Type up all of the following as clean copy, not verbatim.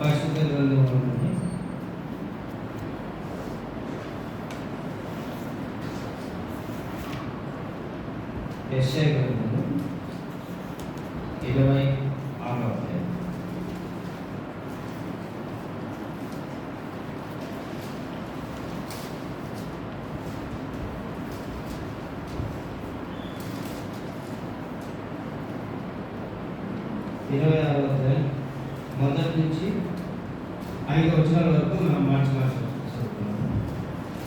పరిశుద్ధ గ్రంథంలోని యెషయా గ్రంథము 26వ అధ్యాయం. మొదటి నుంచి 5 వచనాల వరకు మనం మార్చి చదువుకున్నాము.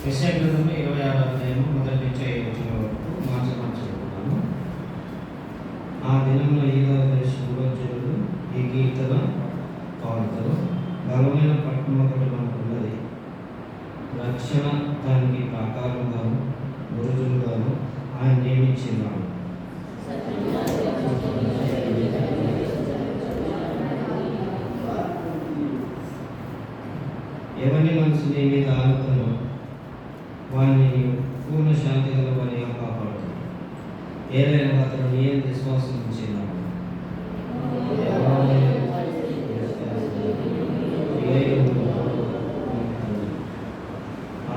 యెషయా గ్రంథంలో 26వ అధ్యాయం మొదటి నుంచి 5 వచనాల వరకు మార్చి చదువుకున్నాము. ఆ దినంలో యూదా దేశంలో జనులు ఈ కీర్తన పాడుతారు. బలమైన పట్టణం ఒకటి మనకున్నది, రక్షణ దానికి ప్రాకారంగాను బురుజులుగాను ఆయన నియమించినాడు. ఎవరి మనసు నీ మీద ఆనుకున్నా వారిని పూర్ణ శాంతి గల వారిగా కాపాడుతుంది. ఏదైనా అతను నీ విశ్వాసం ఉంచినాడు.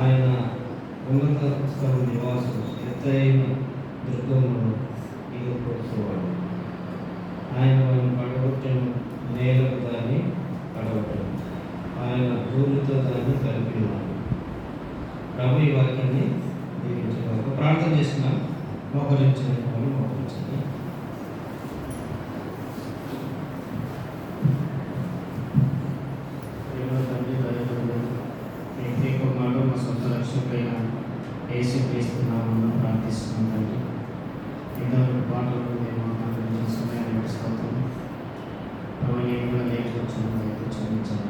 ఆయన ఉన్నత స్థలం నివాసం ఎత్తైన దుర్గమును ఈగొట్టువాడు. ఆయన వారిని పడగొట్టిన నేలకు దాన్ని పడగొట్టను, ఆయన ధూళితో దాన్ని కలిపినాడు. ప్రభు ఈ వాక్యాన్ని దీవించడానికి ప్రార్థన చేసిన మోకరించిన వాళ్ళు మోకరించింది. మా సొంత లక్ష్యంపైన వేసి వేస్తున్నామని ప్రార్థిస్తున్నాం తండ్రి. ఇంతవరకు పాటలు మేము మాట్లాడిన సమయాన్ని నడుస్తాం. ప్రభు నేను కూడా లేకపోతున్నాను, క్షమించాలి.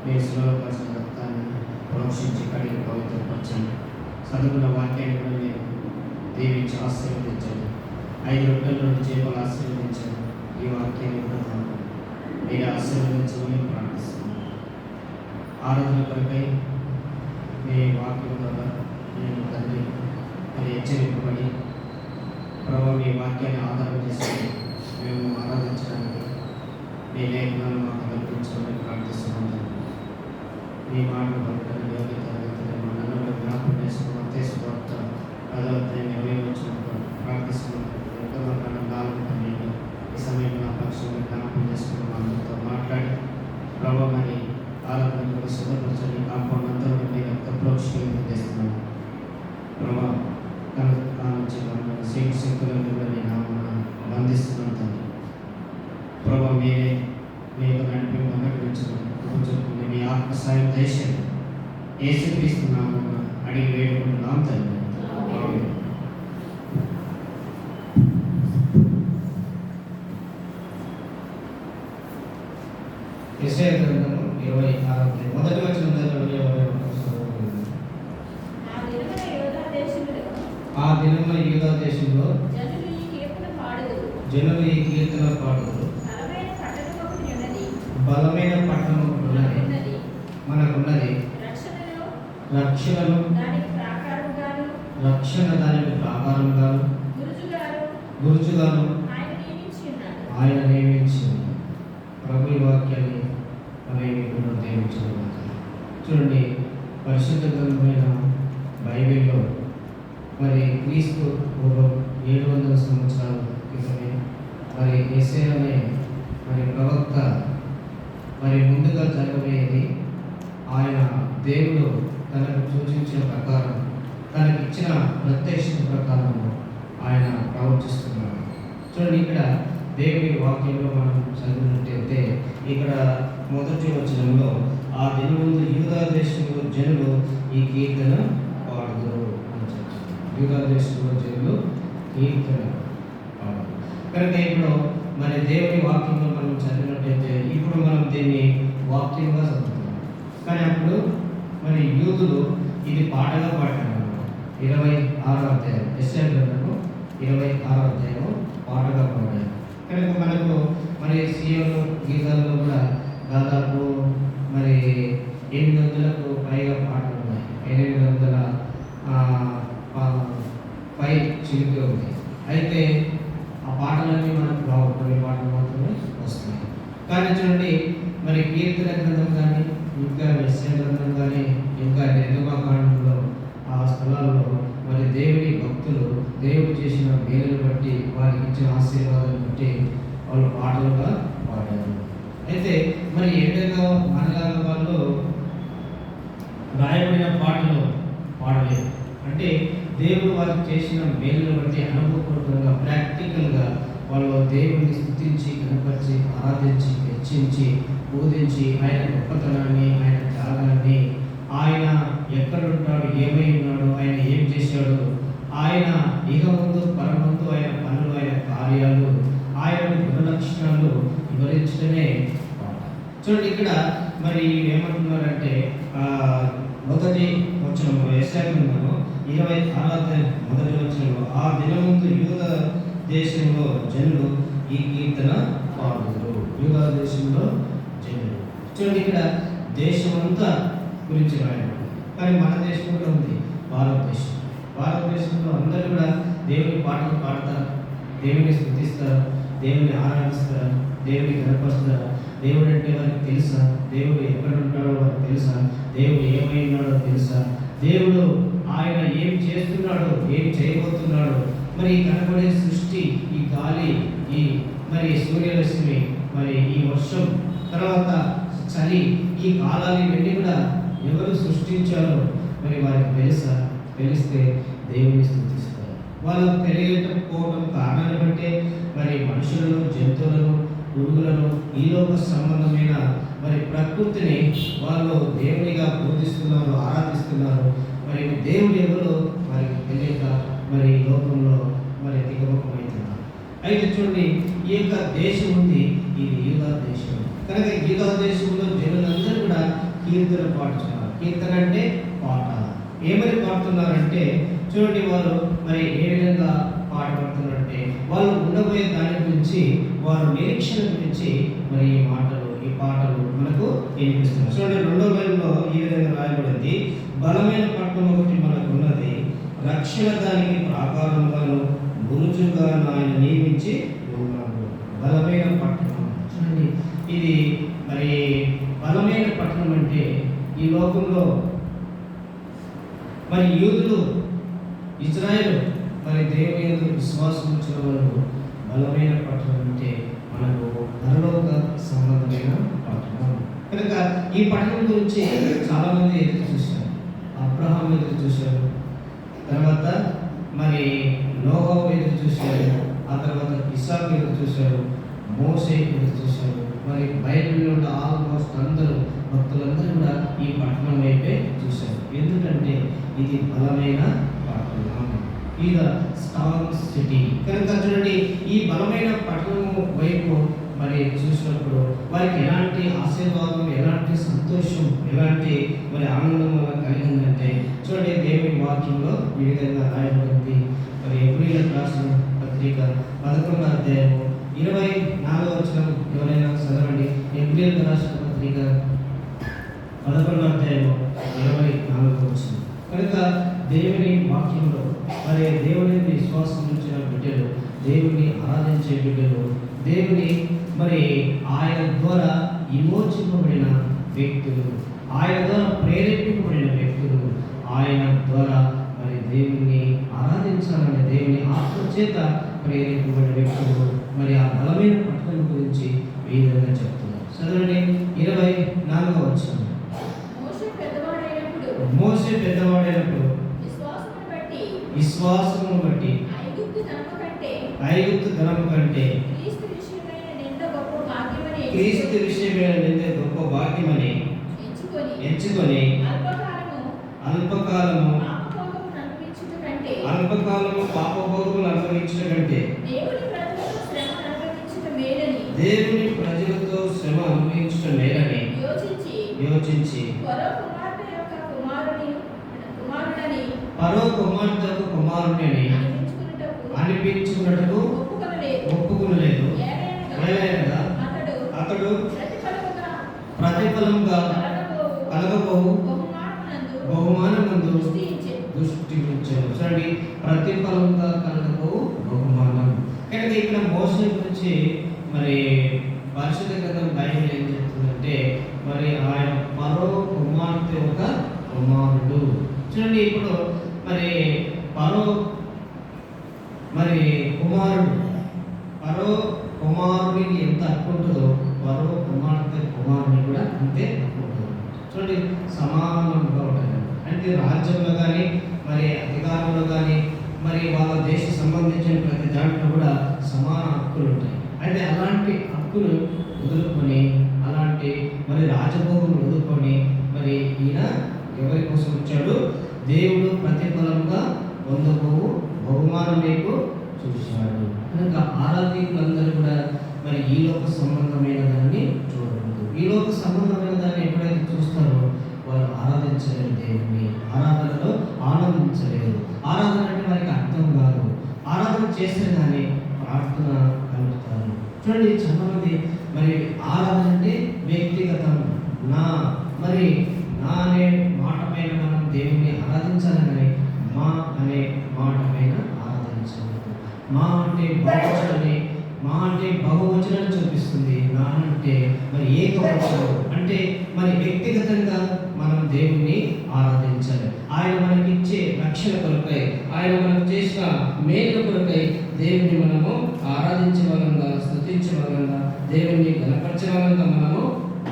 మీ సులభపరిచిన రక్తాన్ని ప్రోక్షించి కడిగి పవిత్రపరచండి. చదువుకున్న వాక్యాన్ని కూడా మీరు దీవించి ఆశీర్వదించండి. 5 రొట్టెల 2 చేపలు ఆశీర్వదించండి. ఈ వాక్యాన్ని కూడా మీరు ఆశీర్వదించమని ప్రార్థిస్తున్నాను. ఆరాధన కొరకై మీ వాక్యం ద్వారా నేను తండ్రి మరి హెచ్చరింపబడి ప్రభావ మీ వాక్యాన్ని ఆధారం చేసుకుని మేము ఆరాధించడానికి మీ లేఖనాలు మాకు కల్పించమని ప్రార్థిస్తున్నాను. మీ మాటలు పలుకుని యోగ్యత నన్ను జ్ఞాపకం చేసుకుని అత్యవసర వార్త 10వ అధ్యాయం 20వ వచనం ప్రార్థిస్తున్నాను. ఎంతో నాలుగు ఈ సమయంలో నా పక్షంలో జ్ఞాపకం చేసుకుని వాళ్ళతో మాట్లాడి ప్రభావ మరి ఆరాధన కూడా సిద్ధపరచండి. కాంపౌండ్ అంతా మీరు ప్రోక్షణీయం చేస్తున్నాను. ప్రభావ శక్తులను కూడా నేను బంధిస్తున్నాను తండ్రి. ప్రభావ మీరే మీ యొక్క నడిపి అనుగ్రహించడం మీ ఆత్మ సాయం దయచేయండి. యేసుక్రీస్తున్నాము అడిగి వేడుకుంటున్నాం తండ్రి. యెషయా గ్రంథము 26వ మొదటి వచనం చదవండి. ఆ దినమున యూదా దేశంలో జనులు ఈ కీర్తన పాడుదురు. బలమైన పట్టణం మనకున్నది, రక్షణను రక్షణ దానికి ప్రాకారంగాను గురుజుగాను ఆయన నియమించింది. ప్రభు ఈ వాక్యాన్ని మనం నియమించడం. చూడండి, పరిశుద్ధ గ్రంథమైన బైబిల్లో మరి క్రీస్తు పూర్వం 700 సంవత్సరాల క్రితమే మరి యేసయ్య అనే మరి ప్రవక్త మరి ముందుగా జరగబోయేది ఆయన దేవుడు తనకు సూచించిన ప్రకారం, తనకి ఇచ్చిన ప్రత్యక్షత ప్రకారం ఆయన ప్రవర్తిస్తున్నాడు. చూడండి, ఇక్కడ దేవుని వాక్యంలో మనం చదివినట్టయితే ఇక్కడ మొదటి వచనంలో ఆ దినముందు యూదా దేశంలో జనులు ఈ కీర్తన పాడుదురు అని చెప్తారు. యూదా దేశంలో జనులు కీర్తన పాడుదురు కనుక ఇప్పుడు మరి దేవుని వాక్యంలో మనం చదివినట్టయితే ఇప్పుడు మనం దీన్ని వాక్యంగా చదువుతున్నాం. కానీ అప్పుడు మరి యూదులు ఇది పాటగా పాడారు. 26వ అధ్యాయం యెషయా గ్రంథము 26వ అధ్యాయం పాటగా పాడారు. కనుక మనకు మరి సీయోను గీతాల్లో కూడా దాదాపు మరి 800కు పైగా పాటలు ఉన్నాయి. 800 పై చిలిపి ఉంది. అయితే ఆ పాటలన్నీ మనకు రావు, కొన్ని పాటలు మాత్రమే వస్తున్నాయి. కానీ చూడండి, మరి కీర్తన గ్రంథం కానీ ఇంకా యెషయా గ్రంథం కానీ ఇంకా నిర్గమకాండంలో ఆ స్థలాల్లో మరి దేవుని భక్తులు దేవుడు చేసిన మేలును బట్టి వారికి ఇచ్చిన ఆశీర్వాదాన్ని బట్టి వాళ్ళు పాటలుగా పాడారు. అయితే మరి ఏడగా మనలాగా వాళ్ళు రాయబడిన పాటలు పాడలేదు. అంటే దేవుడు వారికి చేసిన మేలును బట్టి అనుభవపూర్వకంగా ప్రాక్టికల్గా వాళ్ళు దేవుడిని స్తుతించి కనపరిచి ఆరాధించి హెచ్చించి బోధించి ఆయన గొప్పతనాన్ని, ఆయన త్యాగాన్ని, ఆయన ఎక్కడుంటాడు, ఏమై ఉన్నాడు, ఆయన ఏం చేశాడు, ఆయన ఇహ ముందు పరమందు ఆయన పనులు, ఆయన కార్యాలు, ఆయన గుణలక్షణాలు వివరించడమే పాట. చూడండి, ఇక్కడ మరి ఏమంటున్నారంటే మొదటి వచనంలో యెషయా గ్రంథంలో 26వ అధ్యాయం మొదటి వచనంలో ఆ దినముందు యూదా దేశంలో జనులు ఈ కీర్తన పాడుదురు. యూదా దేశంలో జనులు. చూడండి, ఇక్కడ దేశమంతా గురించి రాయబడింది. కానీ మన దేశం కూడా ఉంది, భారతదేశం. భారతదేశంలో అందరూ కూడా దేవుని పాటలు పాడతారు, దేవుని స్తుతిస్తారు, దేవుని ఆరాధిస్తారు, దేవుని కనపరుస్తారు. దేవుడు అంటే వారికి తెలుసా? దేవుడు ఎక్కడ ఉంటాడో వారికి తెలుసా? దేవుడు ఏమై ఉన్నాడో తెలుసా? దేవుడు ఆయన ఏం చేస్తున్నాడో, ఏం చేయబోతున్నాడో, మరి కనబడే సృష్టి, ఈ గాలి, ఈ మరి సూర్యరశ్మి, మరి ఈ వర్షం, తర్వాత చలి, ఈ కాలాలు ఇవన్నీ కూడా ఎవరు సృష్టించారో మరి వారికి తెలుసా? తెలిస్తే దేవుని స్తుతిస్తారు. వాళ్ళకు తెలియకపోవడం కారణాన్ని బట్టే మరి మనుషులను, జంతువులను, పురుగులను, ఈ లోక సంబంధమైన మరి ప్రకృతిని వాళ్ళు దేవునిగా పూజిస్తున్నారు, ఆరాధిస్తున్నారు. మరి దేవుడు ఎవరో వారికి తెలియక మరి లోకంలో మరి దిగమకమవుతున్నారు. అయితే చూడండి, ఈ యొక్క దేశం ఉంది, ఇది యూదా దేశం. కనుక యూదా దేశంలో జనులందరూ కూడా కీర్తన పాడుతున్నారు. కీర్తన అంటే పాట. ఏమని పాడుతున్నారంటే చూడండి, వాళ్ళు మరి ఏ విధంగా పాట పాడుతున్నారంటే వాళ్ళు ఉండబోయే దాని గురించి, వారు నిరీక్షణ గురించి మరి ఈ మాటలు, ఈ పాటలు మనకు వినిపిస్తున్నారు. చూడండి, 2వ లైన్లో ఈ విధంగా రాయబడింది, బలమైన పట్టణం ఒకటి మనకు ఉన్నది, రక్షణ దానికి ప్రాకారంగాను గురుజుగాను ఆయన నియమించి ఉన్నాడు. బలమైన పట్టణం. చూడండి, ఇది మరి బలమైన పట్టణం అంటే ఈ లోకంలో మరి యూదులు, ఇజ్రాయేలు మరి దేవుని యందు విశ్వాసం ఉంచిన వాళ్ళు బలమైన పట్టణం అంటే మనకు పరలోక సంబంధమైన పట్టణం. కనుక ఈ పట్టణం గురించి చాలా మంది ఎదురు చూశారు. అబ్రహాం ఎదురు చూశారు, తర్వాత మరి నోహు ఎదురు చూశారు, ఆ తర్వాత ఇస్సాకు ఎదురు చూశారు, మోషే ఎదురు చూశారు. మరి బైబిల్లో ఉన్న ఆల్మోస్ట్ అందరూ భక్తులందరూ కూడా ఈ పట్టణం వైపే చూశారు. ఎందుకంటే ఇది బలమైన పట్టణం, ఇది స్ట్రాంగ్ సిటీ. కనుక చూడండి, ఈ బలమైన పట్టణము వైపు మరి చూసినప్పుడు వారికి ఎలాంటి ఆశీర్వాదం, ఎలాంటి సంతోషం, ఎలాంటి మరి ఆనందం వల్ల కలిగిందంటే చూడండి, దేవుని వాక్యంలో ఈ విధంగా రాయబడింది. మరి ఎబ్రీయులకు రాసిన పత్రిక 11వ అధ్యాయము 24వ వచనం ఎవరైనా చదవండి. ఎబ్రీయులకు రాసిన పత్రిక 11వ అధ్యాయము 24వ వచనం. కనుక దేవుని వాక్యంలో మరి దేవుని విశ్వాసం ఉంచిన బిడ్డలు, దేవుని ఆరాధించే బిడ్డలు, దేవుని మరి ఆయన ద్వారా విమోచింపబడిన వ్యక్తులు, ఆయన ద్వారా ప్రేరేపింపబడిన వ్యక్తులు, ఆయన ద్వారా మరి దేవుని ఆరాధించాలని దేవుని ఆత్మ చేత ప్రేరేపింపబడిన వ్యక్తులు మరి ఆ బలమైన పట్టణం గురించి ఈ విధంగా చెప్తున్నారు. చదవండి 24వ వచనం. మోషే పెద్దవాడైనప్పుడు విశ్వాసమును బట్టి ఐగుప్తు ధనము కంటే క్రీస్తు విషయమైన నింద గొప్ప భాగ్యమని ఎంచుకొని అల్పకాలము పాపభోగములు అనుభవించడం కంటే దేవుని ప్రజలతో శ్రమ అనుభవించడం మేలని యోచించి పరో కుమార్తె యొక్క కుమారుని అనిపించుకున్నట్టు ఒప్పుకునలేదు. అతడు ప్రతిఫలంగా కలగబోవు బహుమానమందు దృష్టి ఉంచాడు. చూడండి, ప్రతిఫలంగా కలగబోవు బహుమానం. కనుక ఇక్కడ మోసే గురించి మరి పరిశుద్ధ గ్రంథం బైబిల్ ఏం చెప్తుందంటే మరి ఆయన పరో కుమార్తె ఒక కుమారుడు. చూడండి, ఇప్పుడు మరి పరో మరి పరో కుమారుడికి ఎంత హక్కు ఉంటుందో పరో కుమార్తె కుమారుని కూడా అంతే హక్కు ఉంటుంది. చూడండి, సమానంగా ఉంటుంది. అంటే రాజ్యంలో కానీ మరి అధికారంలో కానీ మరి వాళ్ళ దేశ సంబంధించిన ప్రతి దాంట్లో కూడా సమాన హక్కులు ఉంటాయి. అయితే అలాంటి హక్కులు వదులుకొని అలాంటి మరి రాజభోగం వదులుకొని మరి ఈయన ఎవరి కోసం వచ్చాడు? దేవుడు ప్రతిఫలంగా పొందబోవు బహుమానం వైపు చూశాడు. కనుక ఆరాధకులందరూ కూడా మరి ఈ లోక సంబంధమైన దాన్ని చూడకూడదు. ఈ లోక సంబంధమైన దాన్ని ఎప్పుడైతే చూస్తారో వారు ఆరాధించలేరు, దేవుని ఆరాధనలో ఆనందించలేరు. ఆరాధన అంటే వారికి అర్థం కాదు. ఆరాధన చేస్తే దాన్ని ప్రార్థన కలుగుతారు. చూడండి, చాలా మంది మరి ఆరాధన అంటే వ్యక్తిగతం, నా అనే మాట పైన మనం దేవుని ఆరాధించాలని మా అనే మాట పైన ఆరాధించాలి. మా అంటే బహువచనని, మా అంటే బహువచనం చూపిస్తుంది. నా అంటే మరి ఏకవచనం అంటే మరి వ్యక్తిగతంగా మనం దేవుణ్ణి ఆరాధించాలి. ఆయన మనకిచ్చే రక్షణ కొరకై, ఆయన మనకు చేసిన మేలు కొరకై దేవుని మనము ఆరాధించవలంగా, స్తుతించవలంగా, దేవుణ్ణి గణపరచవలంగా మనము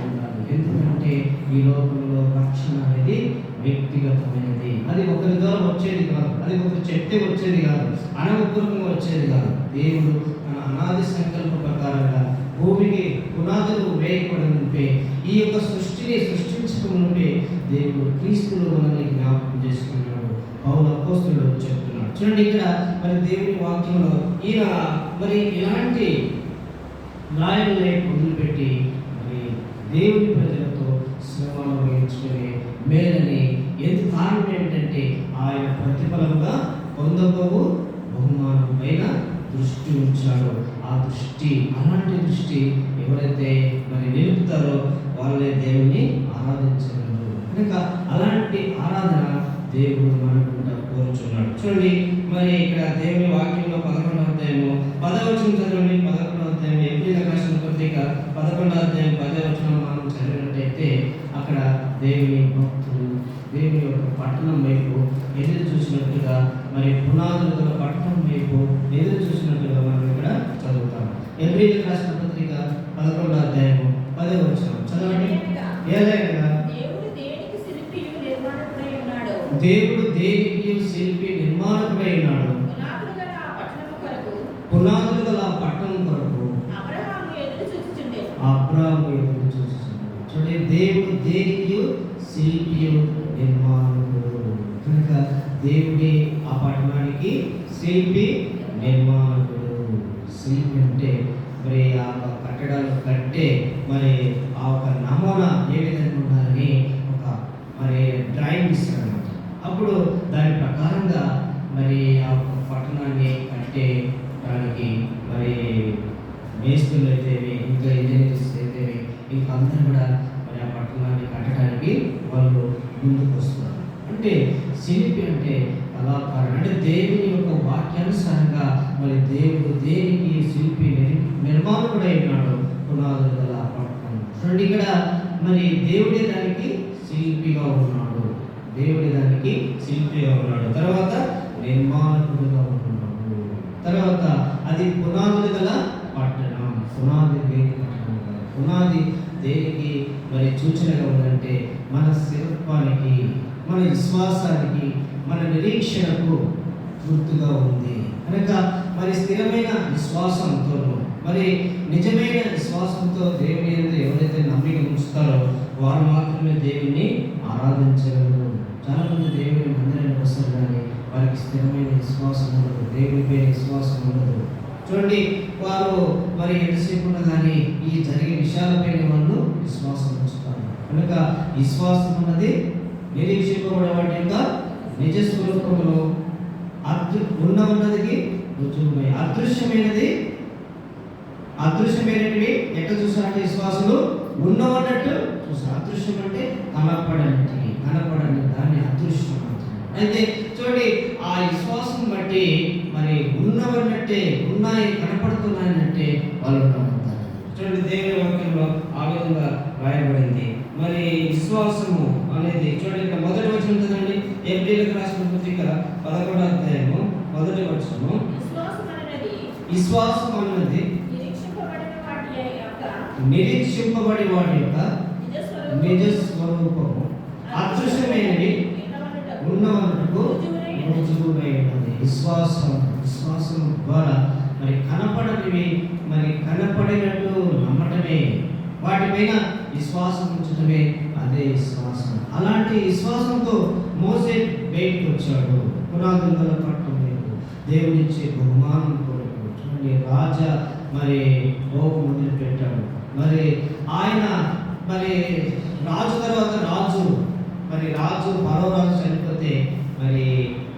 ఉండాలి. ఎందుకంటే ఈ లోకంలో రక్షణ అనేది వ్యక్తిగతమైనది. అది ఒకరి ద్వారా వచ్చేది కాదు, అది ఒకరు చెప్తే వచ్చేది కాదు, అనవపూర్వకంగా వచ్చేది కాదు. దేవుడు తన అనాది సంకల్ప ప్రకారంగా భూమికి పునాదులు వేయకూడదంటే ఈ యొక్క సృష్టిని సృష్టించకముందే దేవుడు క్రీస్తులో మనల్ని జ్ఞాపకం చేసుకున్నాడు. పౌలు అపోస్తలుడు చెప్తున్నాడు. చూడండి, ఇక్కడ మరి దేవుని వాక్యంలో ఈయన మరి ఇలాంటి రాయల్ని వదిలిపెట్టి మరి దేవుని ప్రజలతో శ్రమను వహించుకునే మేలని ఎందుకు కారణం ఏంటంటే ఆయన ప్రతిఫలంగా పొందబోవు బహుమానం పైన దృష్టి ఉంచాడు. ఆ దృష్టి, అలాంటి దృష్టి ఎవరైతే మరి నిలుపుతారో వాళ్ళే దేవుని ఆరాధించగలరు. కనుక అలాంటి ఆరాధన దేవుడు మనకుండా కోరుచున్నాడు. చూడండి, మరి ఇక్కడ దేవుని వాక్యంలో 11వ అధ్యాయము 10వ వచనం చదవండి. 11వ అధ్యాయం ఎబ్రీయులకు రాసిన పత్రిక 11వ అధ్యాయం 10వ వచనం మనం చదివినట్టయితే అక్కడ దేవుని భక్తులు దేవుని యొక్క పట్టణం వైపు ఎదురు చూసినట్టుగా, మరి పునాదులు గల పట్టణం వైపు ఎదురు చూసినట్టుగా మనం ఇక్కడ చదువుతాం. ఎబ్రీయులకు రాసిన పత్రిక 11వ అధ్యాయము 10వ వచనం చదవండి. ఏలైనా దేవుడు దేనికి శిల్పి నిర్మాణకుడై ఉన్నాడు. పునాదులు గల ఆ పట్టణం కొరకు అబ్రహాము ఎదురు చూస్తున్నాడు. చూడండి, దేవుడు దేనికి శిల్పి నిర్మాణకుడు. కనుక దేవుడే ఆ పట్టణానికి శిల్పి నిర్మాణకుడు. శిల్పి అంటే మరి ఆ కట్టడాలు కట్టే మరి ఆ ఒక నమూనా ఏ విధంగా ఉండాలని ఒక మరి డ్రాయింగ్ ఇస్తాడు అనమాట. అప్పుడు దాని ప్రకారంగా మరి ఆ పట్టణాన్ని కట్టే దానికి మరి మేస్త్రులు అయితేవి, ఇంకా ఇంజనీర్స్ అయితేవి, ఇంకా అందరూ కూడా మరి ఆ పట్టణాన్ని కట్టడానికి వాళ్ళు ముందుకు వస్తున్నారు. అంటే అంటే శిల్పి అంటే కళాకారుడు అంటే దేవుని యొక్క వాక్యానుసారంగా మరి దేవుడు దేనికి శిల్పి నిర్మాణకుడై ఉన్నాడు, పునాదులు గల పట్టణం. చూడండి ఇక్కడ మరి దేవుడే దానికి శిల్పిగా ఉన్నాడు, దేవుడి దానికి శిల్పిగా ఉన్నాడు, తర్వాత నిర్మాణకుడుగా ఉన్నాడు, తర్వాత అది పునాదులు గల పట్టణం. పునాది దేనికి పట్టణం కాదు, పునాది దేనికి మరి సూచనగా ఉందంటే మన శిల్పానికి, మన విశ్వాసానికి, మన నిరీక్షణకు గుర్తుగా ఉంది కనుక మరి స్థిరమైన విశ్వాసంతో మరి నిజమైన విశ్వాసంతో దేవుని యందు ఎవరైతే నమ్మిక ఉంచుతారో వారు మాత్రమే దేవుని ఆరాధించగలరు. చాలా మంది దేవుని మందిరానికి వస్తారు కానీ వారికి స్థిరమైన విశ్వాసం ఉండదు, దేవునిపై విశ్వాసం ఉండదు. చూడండి వారు మరి ఎంతసేపు కానీ ఈ జరిగే విషయాలపైన వాళ్ళు విశ్వాసం ఉంచుతారు కనుక విశ్వాసం అన్నది నిరీక్షింపబడే వాటి యొక్క నిజ స్వరూపంలో ఉన్నది రుజువుమై, అదృశ్యమైనవి ఎట్లా చూసారంటే విశ్వాసులు ఉన్నవన్నట్టు చూసారు. అదృశ్యం అంటే కనపడని దాన్ని అదృశ్యం అంటారు. అయితే చూడండి ఆ విశ్వాసం బట్టి మరి ఉన్నవన్నట్టే, ఉన్నాయి కనపడుతున్నాయన్నట్టే వాళ్ళు ఉంటారు. చూడండి దేవుని వాక్యంలో ఆ విధంగా రాయబడింది. మరి విశ్వాసము అనేది చూడండి ఇక్కడ మొదటి వచనం కదండి, ఎబ్రీయులకు రాసిన పత్రిక 11వ అధ్యాయము 1వ వచనము, విశ్వాసం అన్నది నిరీక్షింపబడి వాటి యొక్క నిజ స్వరూపము, అదృశ్యమైనవి ఉన్నవన్నకు రుజువునైనది. విశ్వాసం ద్వారా మరి కనపడనివి మరి కనపడినట్టు నమ్మటమే, వాటిపైన విశ్వాసం ఉంచడమే అదే విశ్వాసం. అలాంటి విశ్వాసంతో మోసే బయటకు వచ్చాడు, పునాదులు గల పట్టణం వైపు దేవునిచ్చే బహుమానం కొరకు. చూడండి రాజా మరి ఓపు మొదలు పెట్టాడు. మరి ఆయన మరి రాజు తర్వాత రాజు మరో రాజు చనిపోతే మరి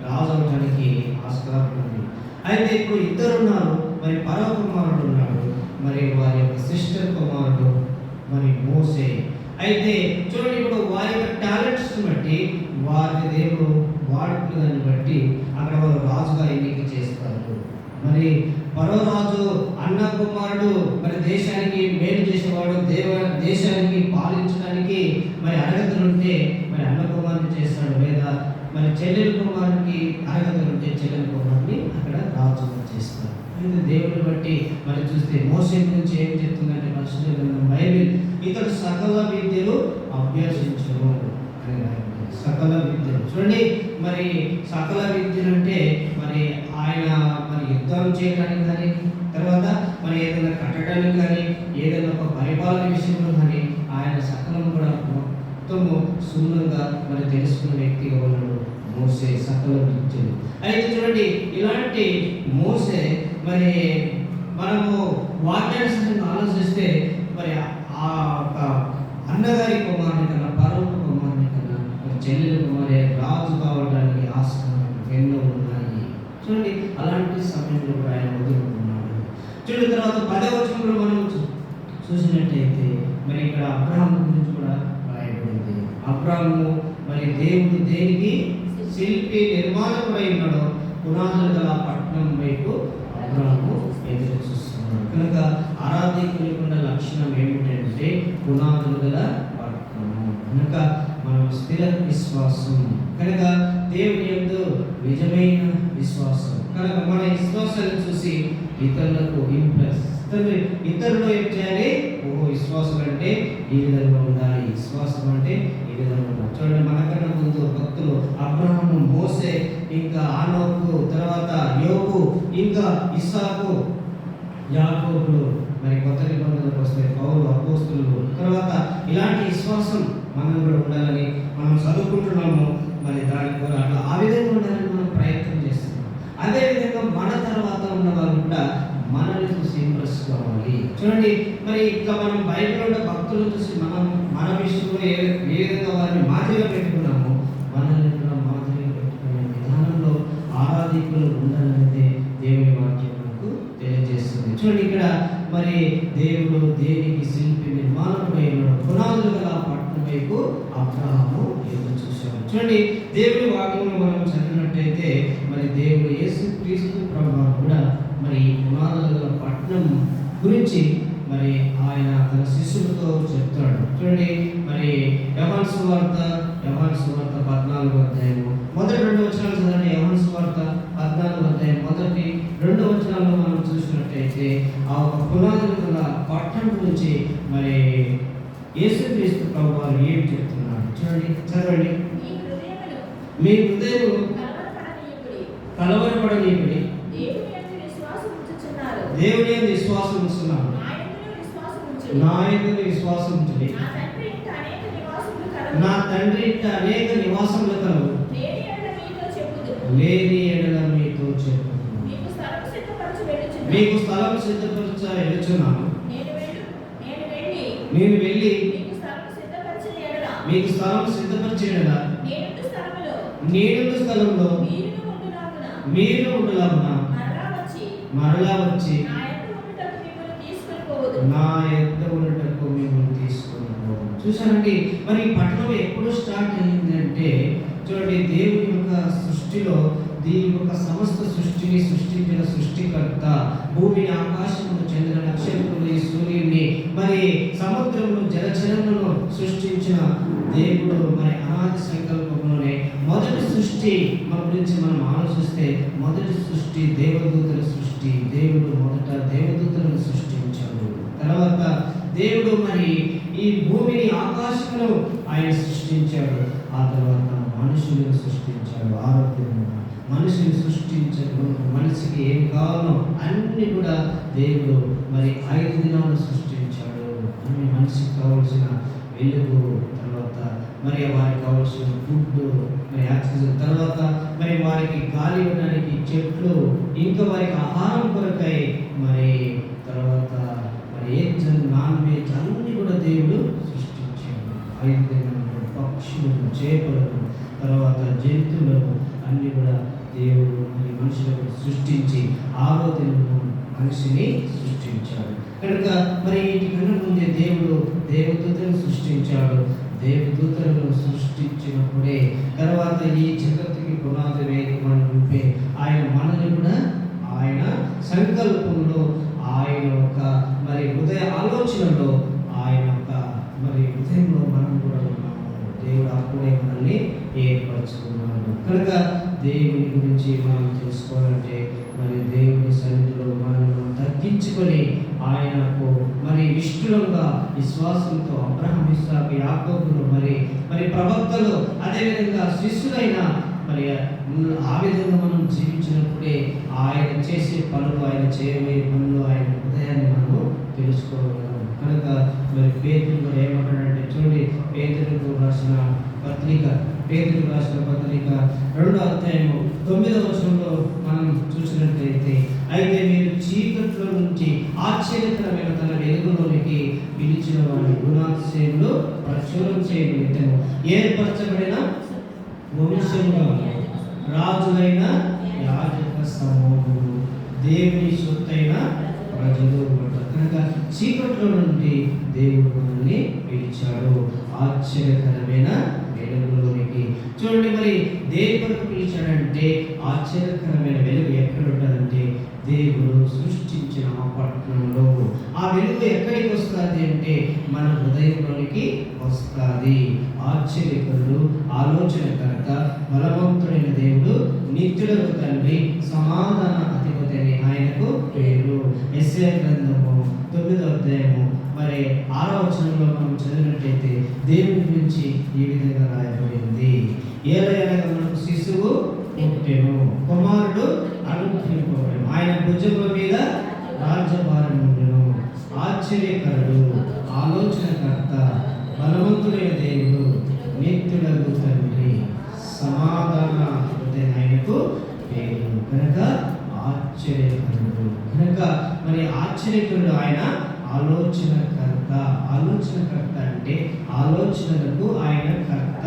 రాజు అవడానికి ఆస్కారం ఉంది. అయితే ఇప్పుడు ఇద్దరు ఉన్నారు, మరి పరవ కుమారుడు ఉన్నాడు, మరి వారి యొక్క సిస్టర్ కుమారుడు మరి మోసే. అయితే చూడండి ఇప్పుడు వారి యొక్క టాలెంట్స్ బట్టి వారి దేవుడు వాడుకున్న దాన్ని బట్టి అక్కడ వారు రాజుగా ఎన్నిక చేస్తారు. మరి పరో రాజు అన్న కుమారుడు మరి దేశానికి మేలు చేసేవాడు, దేశానికి పాలించడానికి మరి అర్హతలుంటే మరి అన్న కుమారుని చేస్తాడు, లేదా మరి చెల్లెల కుమారునికి అర్హతలుంటే చెల్లెల కుమారుని అక్కడ రాజుగా చేస్తాడు. అయితే దేవుని బట్టి మరి చూస్తే మోసే గురించి ఏం చెప్తుందంటే పరిశుద్ధ గ్రంథం బైబిల్, ఇతడు సకల విద్యలు అభ్యసించను. సకల విద్యలు చూడండి మరి సకల విద్యలు అంటే మరి ఆయన మరి యుద్ధం చేయడానికి కానీ, తర్వాత మరి ఏదైనా కట్టడానికి కానీ, ఏదైనా ఒక పరిపాలన విషయంలో కానీ ఆయన సకలం కూడా మొత్తము సున్నంగా మరి తెలుసుకున్న వ్యక్తిగా ఉన్నాడు మోసే, సకల విద్యలు. అయితే చూడండి ఇలాంటి మోసే మరి మనము వాక్యానుసారంగా ఆలోచిస్తే మరి ఆ అన్నగారి కుమారుని కన్నా, పరమ కుమారుని కన్నా మరి చెల్లెల కుమారే రాజు కావడానికి ఆస్కారం ఎన్నో ఉన్నాయి. చూడండి అలాంటి సమయంలో కూడా ఆయన వదులుకున్నాడు. చూడండి తర్వాత 10వ వచనంలో మనం చూసినట్టయితే మరి ఇక్కడ అబ్రహాము గురించి కూడా రాయబడింది. అబ్రహాము మరి దేవుడు దేనికి శిల్పి నిర్మాణకుడై ఉన్నాడో పునాదులు గల పట్టణం వైపు అబ్రహాము ఎదురు చూస్తున్నాడు. కనుక ఆరాధికులకున్న లక్షణం ఏమిటంటే పునాదులు గల పట్టణము. కనుక మనం స్థిర విశ్వాసం, కనుక దేవుని యందు నిజమైన విశ్వాసం. కనుక మన విశ్వాసాన్ని చూసి ఇతరులకు ఇతరులు ఏం చేయాలి, విశ్వాసం అంటే ఈ విధంగా ఉండాలి, విశ్వాసం అంటే ఈ విధంగా ఉండాలి. చూడండి మనకన్నా ముందు భక్తులు అబ్రహాము, మోసే, ఇంకా ఆనోకు, తర్వాత యోబు, ఇంకా ఇస్సాకు, యాకోబులు, మరి కొత్త నిబంధనలకు వస్తే పౌలు, అపోస్తలులు, తర్వాత ఇలాంటి విశ్వాసం మనం కూడా ఉండాలని మనం చదువుకుంటున్నాము. మరి దానికి కూడా అట్లా ఆ విధంగా ఉండాలని మనం ప్రయత్నం చేస్తున్నాం. అదేవిధంగా మన తర్వాత ఉన్న వాళ్ళు కూడా మనల్ని చూసి ఇంప్రెస్ కావాలి. చూడండి మరి ఇట్లా మనం బయటలో ఉన్న భక్తులను చూసి మన విషయంలో ఏ విధంగా వారిని మాదిరిగా పెట్టుకున్నామో మనల్ని కూడా మాదిరిగా పెట్టుకునే విధానంలో ఆరాధికులు ఉండాలనేది దేవుని వాక్యం మనకు తెలియజేస్తుంది. చూడండి ఇక్కడ మరి దేవుడు దేనికి శిల్పి నిర్మాణమై ఉన్నాడు, పునాదులు గల పట్టణం పట్టణం వైపు అబ్రహాము ఎదురు చూశాడు. చూడండి, దేవుని వాక్యంలో మనం చదివినట్టయితే మరి దేవుడు యేసుక్రీస్తు ప్రభువు కూడా మరి పునాదుల పట్టణం గురించి మరి ఆయన తన శిష్యులతో చెప్తాడు. చూడండి, మరి యోహాను సువార్త 14వ అధ్యాయము మొదటి 2 వచనాలు చదవండి. యోహాను సువార్త 14వ అధ్యాయం మొదటి 2 వచనాల్లో మనం చూసినట్టయితే ఆ ఒక పునాదుల పట్టణం గురించి మరి యేసుక్రీస్తు ప్రభువు వారు ఏం చెప్తున్నాడు చూడండి, చదవండి. మీ హృదయము కలవరపడనీయకుడి, దేవుని యందు విశ్వాసం ఉంచుచున్నాను, నా యందు విశ్వాసం ఉంచుడి. నా తండ్రి ఇంట అనేక నివాసములు కలవు, లేని ఎడల మీతో చెప్పుదును. మీకు స్థలం సిద్ధపరచ వెళుచున్నాను. నేను వెళ్ళి మీకు స్థలం సిద్ధపరిచిన నేనుండు స్థలంలో మీరు ఉండులాగున మరలా వచ్చి నా యొద్ద ఉండటకు మిమ్మల్ని తీసుకొని పోవు. చూసానండి, మరి ఈ పట్టణం ఎప్పుడు స్టార్ట్ అయిందంటే చూడండి, దేవుని యొక్క సృష్టిలో దీని యొక్క సమస్త సృష్టిని సృష్టించిన సృష్టికర్త, భూమిని, ఆకాశమును, చంద్ర నక్షత్రములు, సూర్యుని, మరి సముద్రమును, జలచరములను సృష్టించిన దేవుడు మరి అనాది సంకల్పంలోనే మొదటి సృష్టి మన గురించి మనం ఆలోచిస్తే మొదటి సృష్టి దేవదూతల సృష్టి. దేవుడు మొదట దేవదూతలను సృష్టించాడు. తర్వాత దేవుడు మరి ఈ భూమిని, ఆకాశమును ఆయన సృష్టించాడు. ఆ తర్వాత మనుషులను సృష్టించాడు. ఆరోగ్యము మనిషిని సృష్టించడం, మనిషికి ఏం కావాలో అన్ని కూడా దేవుడు మరి 5 దినాలు సృష్టించాడు. అన్ని మనిషికి కావాల్సిన వెలుగు, తర్వాత మరి వారికి కావాల్సిన ఫుడ్, మరి ఆక్సిజన్, తర్వాత మరి వారికి గాలి ఇవ్వడానికి చెట్లు, ఇంకా వారికి ఆహారం కొరకై మరి తర్వాత మరి ఏజ్, నాన్ వెజ్ అన్ని కూడా దేవుడు సృష్టించాడు. 5 దినాలు పక్షులను, చేపలను, తర్వాత జంతువులను అన్ని కూడా దేవుడు మరి మనుషులకు సృష్టించి 6వ దినము మనిషిని సృష్టించాడు. కనుక మరి వీటికన్నా ముందే దేవుడు దేవదూతలను సృష్టించాడు. దేవదూతలను సృష్టించినప్పుడే తర్వాత ఈ జగత్తుకి పునాది వేయమంటే ఆయన మనల్ని కూడా ఆయన సంకల్పంలో, ఆయన ఒక మరి హృదయ ఆలోచనలో, ఆయన ఒక మరి హృదయంలో మనం కూడా ఉన్నాము. దేవుడు అప్పుడే మనల్ని ఏర్పరచుకున్నాడు. కనుక దేవుని గురించి మనం తెలుసుకోవాలంటే మరి దేవుని సన్నిధిలో మనల్ని తగ్గించుకొని ఆయనకు మరి ఇష్టంగా విశ్వాసంతో అబ్రహాము, ఇస్సాకు, యాకోబులు మరి ప్రవక్తలు, అదేవిధంగా శిష్యులైన మరి ఆ విధంగా మనం జీవించినప్పుడే ఆయన చేసే పనులు, ఆయన చేయబోయే పనులు, ఆయన హృదయాన్ని మనము తెలుసుకోగలం. కనుక మరి పేతురు మరి ఏమంటాడంటే చూడండి, పేతురుకు రాసిన పత్రిక 2వ అధ్యాయము 9వ వచనంలో మనం చూసినట్లయితే, అయితే మీరు చీకట్లో నుంచి ఆశ్చర్యకరమైన తన వెలుగులోనికి పిలిచిన వారి గుణాతిశయములు ప్రచురం చేయబడితేను ఏర్పరచబడిన వంశముగా రాజులైన యాజక సమూహము, దేవుని సొత్తైన ప్రజలు. కనుక చీకట్లో నుండి దేవుడు మనల్ని పిలిచాడు ఆశ్చర్యకరమైన వెలుగులోనికి. చూడండి, మరి దేని కొరకు పిలిచాడంటే ఆశ్చర్యకరమైన వెలుగు ఎక్కడ ఉంటుందంటే దేవుడు సృష్టించిన ఆ పట్టణంలో. ఆ వెలుగు ఎక్కడికి వస్తుంది అంటే మన హృదయంలోనికి వస్తుంది. ఆశ్చర్యకరుడు, ఆలోచనకర్త, బలవంతుడైన దేవుడు, నిత్యులకు తండ్రి, సమాధాన అధిపతి అని ఆయనకు పేరు. యెషయా గ్రంథము 9వ అధ్యాయము మరి 6వ వచనంలో మనం చదివినట్లయితే దేవుని గురించి ఈ విధంగా రాయబడింది. ఏలయనగా మనకు శిశువు పుట్టెను, కుమారుడు అనుగ్రహింపబడెను, ఆయన భుజముల మీద రాజ్యభారం ఉండెను. ఆశ్చర్యకరుడు, ఆలోచనకర్త, బలవంతుడైన దేవుడు, నిత్యుడగు తండ్రి, సమాధాన అధిపతి ఆయనకు పేరు. కనుక ఆశ్చర్యకరుడు. కనుక మరి ఆశ్చర్యకరుడు ఆయన ఆలోచనకర్త. ఆలోచనకర్త అంటే ఆలోచనలకు ఆయన కర్త,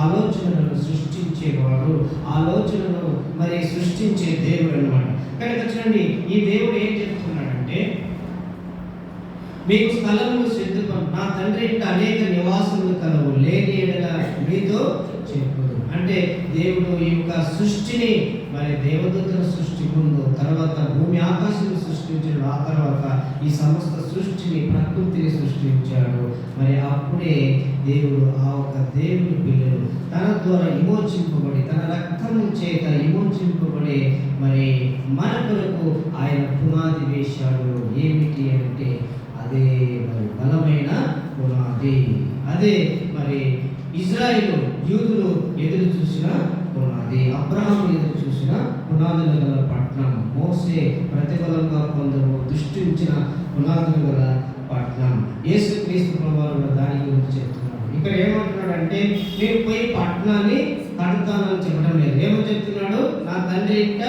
ఆలోచనలను సృష్టించేవాడు, ఆలోచనను మరి సృష్టించే దేవుడు అన్నమాట. కనుక చూడండి, ఈ దేవుడు ఏం చెప్తున్నాడంటే మీకు స్థలమును నా తండ్రి ఇంట అనేక నివాసములు కలవు, లేని ఎడల మీతో చెప్పుదు. అంటే దేవుడు ఈ యొక్క సృష్టిని, మరి దేవదూతల సృష్టి ముందు, తర్వాత భూమి ఆకాశం సృష్టించాడు, ఆ తర్వాత ఈ సమస్త సృష్టిని, ప్రకృతిని సృష్టించాడు. మరి అప్పుడే దేవుడు ఆ ఒక దేవుని పిల్లలు తన ద్వారా విమోచింపబడి, తన రక్తం చేత విమోచింపబడి, మరి మన కొరకు ఆయన పునాది వేశాడు. ఏమిటి అంటే అదే మరి బలమైన పునాది, అదే మరి ఇజ్రాయేలు యూదులు ఎదురు చూసిన పునాది, అబ్రహాము ఎదురు చూసిన పునాదులు గల పట్టణం, మోసే ప్రతిఫలంగా కొందరు దృష్టించిన పునాదులు గల పట్టణం. యేసుక్రీస్తు ప్రభువు దాని గురించి చెప్తున్నాడు. ఇక్కడ ఏమంటున్నాడు అంటే, నేను పోయి పట్టణాన్ని కడతానని చెప్పడం లేదు. ఏమో చెప్తున్నాడు, నా తండ్రి ఇంట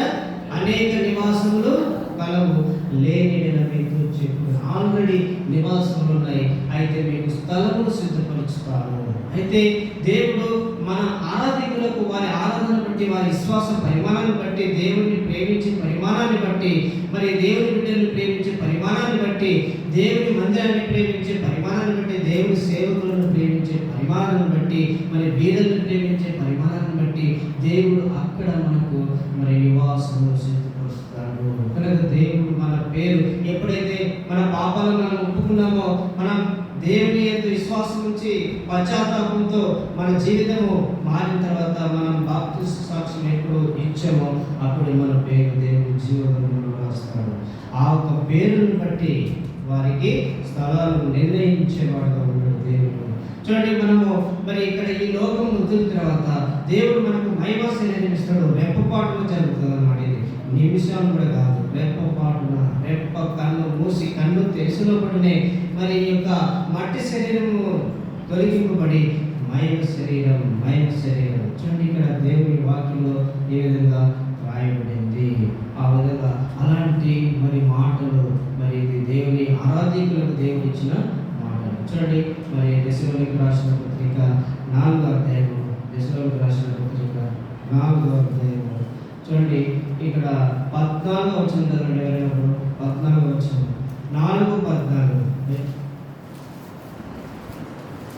అనేక నివాసములు కలవు, లేని మీతో చెప్పు. ఆల్రెడీ నివాసములు ఉన్నాయి, అయితే మీకు స్థలమును సిద్ధపరుచుతాను. అయితే దేవుడు మన ఆరాధకులకు వారి ఆరాధన బట్టి, వారి విశ్వాస పరిమాణాన్ని బట్టి, దేవుడిని ప్రేమించే పరిమాణాన్ని బట్టి, మరి దేవుని బిడ్డలను ప్రేమించే పరిమాణాన్ని బట్టి, దేవుని మందిరాన్ని ప్రేమించే పరిమాణాన్ని బట్టి, దేవుని సేవకులను ప్రేమించే పరిమాణాన్ని బట్టి, మరి బీదలను ప్రేమించే పరిమాణాన్ని బట్టి దేవుడు అక్కడ మనకు మరి నివాసము సిద్ధపరుస్తాడు. కనుక దేవుడు మన పేరు ఎప్పుడైతే మన పాపాలను మనం ఒప్పుకున్నామో, మనం దేవుని యొక్క విశ్వాసం నుంచి పశ్చాత్తాపంతో మన జీవితము మారిన తర్వాత మనం బాప్తిస్మ సాక్ష్యం ఎప్పుడు ఇచ్చామో అప్పుడు మన పేరు దేవుడు జీవగ్రంథంలో రాస్తాడు. ఆ ఒక పేరును బట్టి వారికి స్థలాలను నిర్ణయించేవాడుగా ఉన్నాడు దేవుడు. చూడండి, మనము మరి ఇక్కడ ఈ లోకం వదిలిన తర్వాత దేవుడు మనకు మహిమ శరీరం ఇస్తాడు. రెప్పపాటులో జరుగుతుంది అన్నమాట. ఇది నిమిషం కూడా కాదు, రెప్పపాటున, రెప్ప కన్ను మూసి కన్ను తెరిసినప్పుడునే మరి ఈ యొక్క మట్టి శరీరము తొలగింపబడి మహిమ శరీరం, మహిమ శరీరం. చూడండి, ఇక్కడ దేవుని వాక్యంలో ఏ విధంగా రాయబడింది. ఆ విధంగా అలాంటి మరి మాటలు, మరి ఇది దేవుని ఆరాధికులకు దేవుడు ఇచ్చిన మాటలు. చూడండి, మరి దశలోనికి రాసిన పత్రిక 4వ అధ్యాయము, దశలోనికి రాసిన పత్రిక 4వ అధ్యాయము చూడండి, ఇక్కడ 14వ వచనం చదవండి. ఎవరైనా 14వ వచనం, 4:14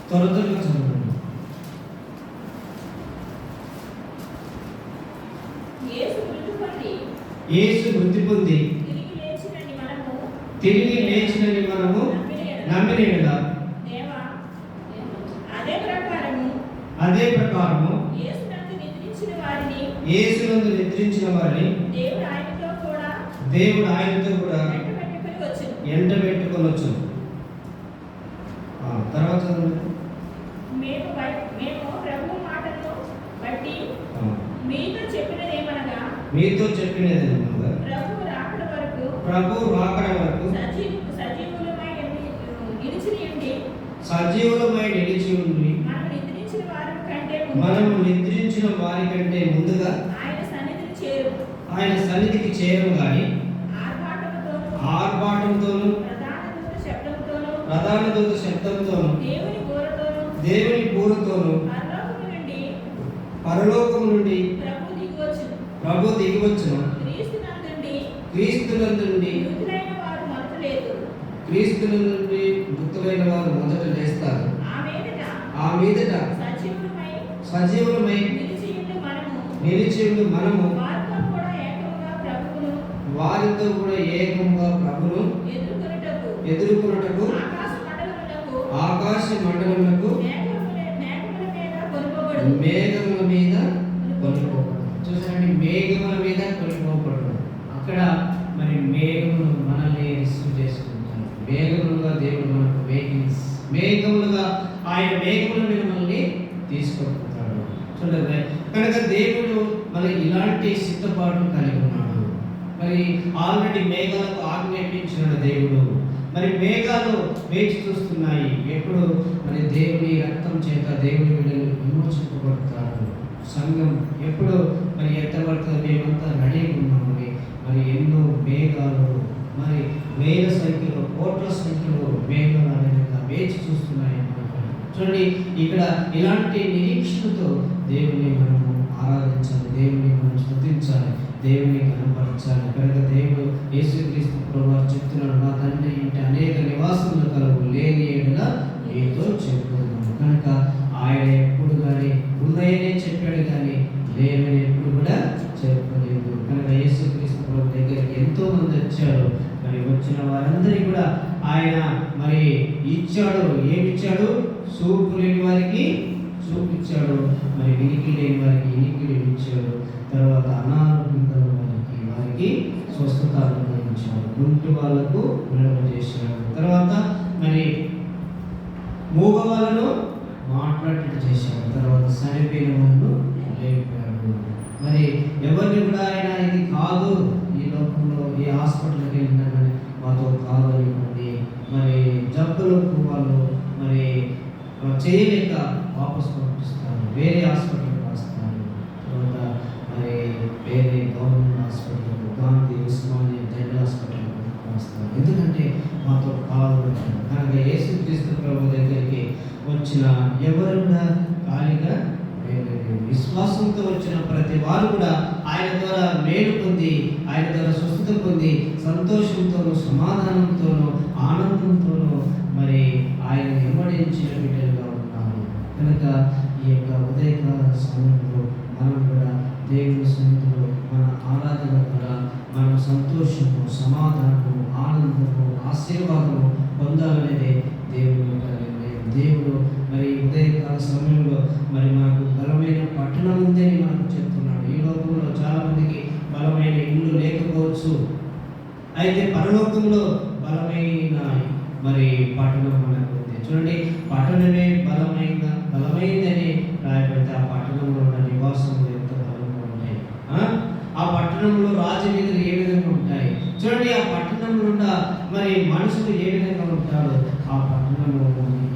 త్వరగా చదవండి. యేసు మృతి పొంది తిరిగి లేచినని మనము నమ్మిన అదే ప్రకారము యేసునందు నిద్రించిన వారిని దేవుడు ఆయనతో కూడా ఎంట పెట్టుకొని వచ్చు. తర్వాత మేము ప్రభు మాటలను బట్టి మీతో చెప్పినదేమనగా ప్రభు రాకడ వరకు సజీవులమై నిలిచి ఉండి మనము నిద్రించిన వారి కంటే ముందుగా ఆయన సన్నిధికి చేరు గాని ఆర్భాటంతోను ప్రధాన దూత శబ్దంతోను దేవుని బూరతోను పరలోకము నుండి ప్రభు దిగివచ్చును. క్రీస్తుల నుండి మృతులైన వారు మొదట లేస్తారు. ఆ మీదట సజీవులమై నిలిచి మనము వారితో కూడా ఏకంగా ప్రభును ఎదుర్కొనుటకు ఆకాశ మండలములకు మేఘముల మీద కొనిపోబడు. చూసారండి, మేఘముల మీద కొనిపోబడు. అక్కడ మరి మేఘములు మనల్ని రిసీవ్ చేసుకుంటారు. మేఘములుగా దేవుడు మనకు మేఘములుగా ఆయన మేఘముల మీద మనల్ని తీసుకొస్తాడు. చూడండి, కనుక దేవుడు మరి ఇలాంటి సిద్ధపాటు కలిగి ఉన్నాడు. మరి ఆల్రెడీ మేఘాలకు ఆజ్ఞాపించిన దేవుడు. మరి మేఘాలు వేచి చూస్తున్నాయి, ఎప్పుడు మరి దేవుని రక్తం చేత దేవుని బిడ్డలు విమోచింపబడతారు. సంఘం ఎప్పుడు మరి ఎత్తబడుతుంది, మేమంతా రెడీ ఉన్నామని మరి ఎన్నో మేఘాలు, మరి వేల సంఖ్యలో, కోట్ల సంఖ్యలో మేఘాలు అనేది వేచి చూస్తున్నాయి. చూడండి, ఇక్కడ ఇలాంటి నిరీక్షణతో దేవుని మనము ఆరాధించాలి, దేవుని మనం స్తుతించాలి. దేవుని కనపరచాలి. కనుక దేవుడు యేసుక్రీస్తు ప్రభువారు చెప్తున్నాడు, నా తండ్రి ఇంటి అనేక నివాసములు కలవు, లేని ఏడుల నీతో చెప్పుకున్నాను. కనుక ఆయన ఎప్పుడు కానీ ఉన్నాయనే చెప్పాడు, కానీ లేవని ఎప్పుడు కూడా చెప్పలేదు. కనుక యేసుక్రీస్తు ప్రభు దగ్గరికి ఎంతో మంది వచ్చారు. మరి వచ్చిన వారందరికీ కూడా ఆయన మరి ఇచ్చాడు. ఏమిచ్చాడు? చూపు లేని వారికి చూపించాడు, మరి వినికి లేని వారికి వినికిడి ఇచ్చాడు. తర్వాత అనారోగ్యం వారికి స్వస్థత అనుగ్రహించాడు, గుంటి వాళ్ళకు చేశాడు. తర్వాత మరి మూగ వాళ్ళను మాట్లాడేట్టు చేశాడు. తర్వాత చనిపోయిన వాళ్ళు లేపాడు. మరి ఎవరిని కూడా ఆయన ఇది కాదు, ఈ లోకంలో ఏ హాస్పిటల్కి వెళ్ళినా కానీ మాతో కాదు ఇవ్వండి, మరి జబ్బులకు వాళ్ళు మరి చేయలేక వాపసు పంపిస్తారు, వేరే హాస్పిటల్కి వస్తారు. తర్వాత మరి వేరే government hospital, Gandhi, Osmania, general హాస్పిటల్కి వస్తారు. ఎందుకంటే మాతో కాదు. కనుక యేసుక్రీస్తు ప్రభు దగ్గరికి వచ్చిన ఎవరు కూడా ఖాళీగా విశ్వాసంతో వచ్చిన ప్రతి వారు కూడా ఆయన ద్వారా మేలు పొంది, ఆయన ద్వారా స్వస్థత పొంది, సంతోషంతోనూ సమాధానంతోనూ ఆనందంతోనూ మరి ఆయన వెంబడించిన బిడ్డలుగా ఉన్నారు. కనుక ఈ యొక్క ఉదయకాల సమయంలో మనం కూడా దేవుని సన్నిధిలో మన ఆరాధన ద్వారా మనం సంతోషము, సమాధానము, ఆనందము, ఆశీర్వాదము పొందాలనేదే దేవుని యొక్క నిర్ణయం. దేవుడు మరి ఉదయకాల సమయంలో మరి మనకు బలమైన పట్టణం ఉందని మనకు చెప్తున్నాడు. ఈ లోకంలో చాలా మందికి బలమైన ఇల్లు లేకపోవచ్చు, అయితే పరలోకంలో బలమైన మరి పట్టణం మనకు ఉంది. చూడండి, పట్టణమే బలమైందని రాయబడితే ఆ పట్టణంలో ఉన్న నివాసములు ఎంత బలంగా ఉంటాయి. ఆ పట్టణంలో రాజవీధులు ఏ విధంగా ఉంటాయి. చూడండి, ఆ పట్టణంలో ఉన్న మరి మనుషులు ఏ విధంగా ఉంటారో, ఆ పట్టణంలో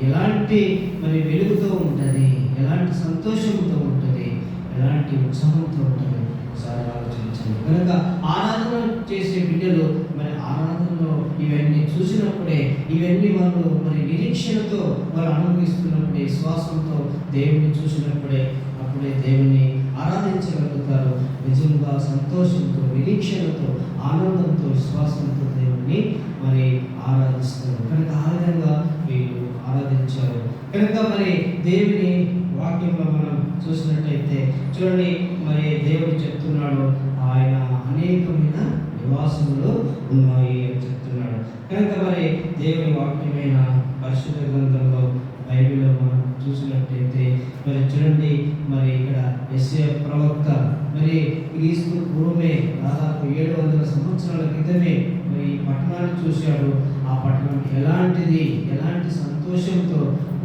ఎలాంటి మరి వెలుగుతో ఉంటుంది, ఎలాంటి సంతోషంతో ఉంటుంది, ఎలాంటి ఉత్సాహంతో ఉంటుంది ఒకసారి ఆలోచించండి. కనుక ఆరాధన చేసే బిడ్డలు మరి ఆరాధనలో ఇవన్నీ చూసినప్పుడే, ఇవన్నీ వాళ్ళు మరి నిరీక్షణతో వాళ్ళు అనుభవిస్తున్నప్పుడే, విశ్వాసంతో దేవుని చూసినప్పుడే, అప్పుడే దేవుని ఆరాధించగలుగుతారు. నిజంగా సంతోషంతో, నిరీక్షణతో, ఆనందంతో, విశ్వాసంతో దేవుని మరి ఆరాధిస్తారు. కనుక ఆ విధంగా వీళ్ళు ఆరాధించారు. కనుక మరి దేవుని వాక్యంలో మనం చూసినట్టయితే చూడండి, మరి దేవుడు చెప్తున్నాడు, ఆయన అనేకమైన నివాసములు ఉన్నాయి అని చెప్తున్నాడు. కనుక మరి దేవుని వాక్యమైన పరిశుద్ధ గ్రంథంలో బైబిల్లో మనం చూసినట్టయితే మరి చూడండి, మరి ఇక్కడ యెషయా ప్రవక్త మరి క్రీస్తు పూర్వమే దాదాపు 700 సంవత్సరాల క్రితమే మరి ఈ పట్టణాన్ని చూశాడు. ఆ పట్టణం ఎలాంటిది, ఎలాంటి సంతోషంతో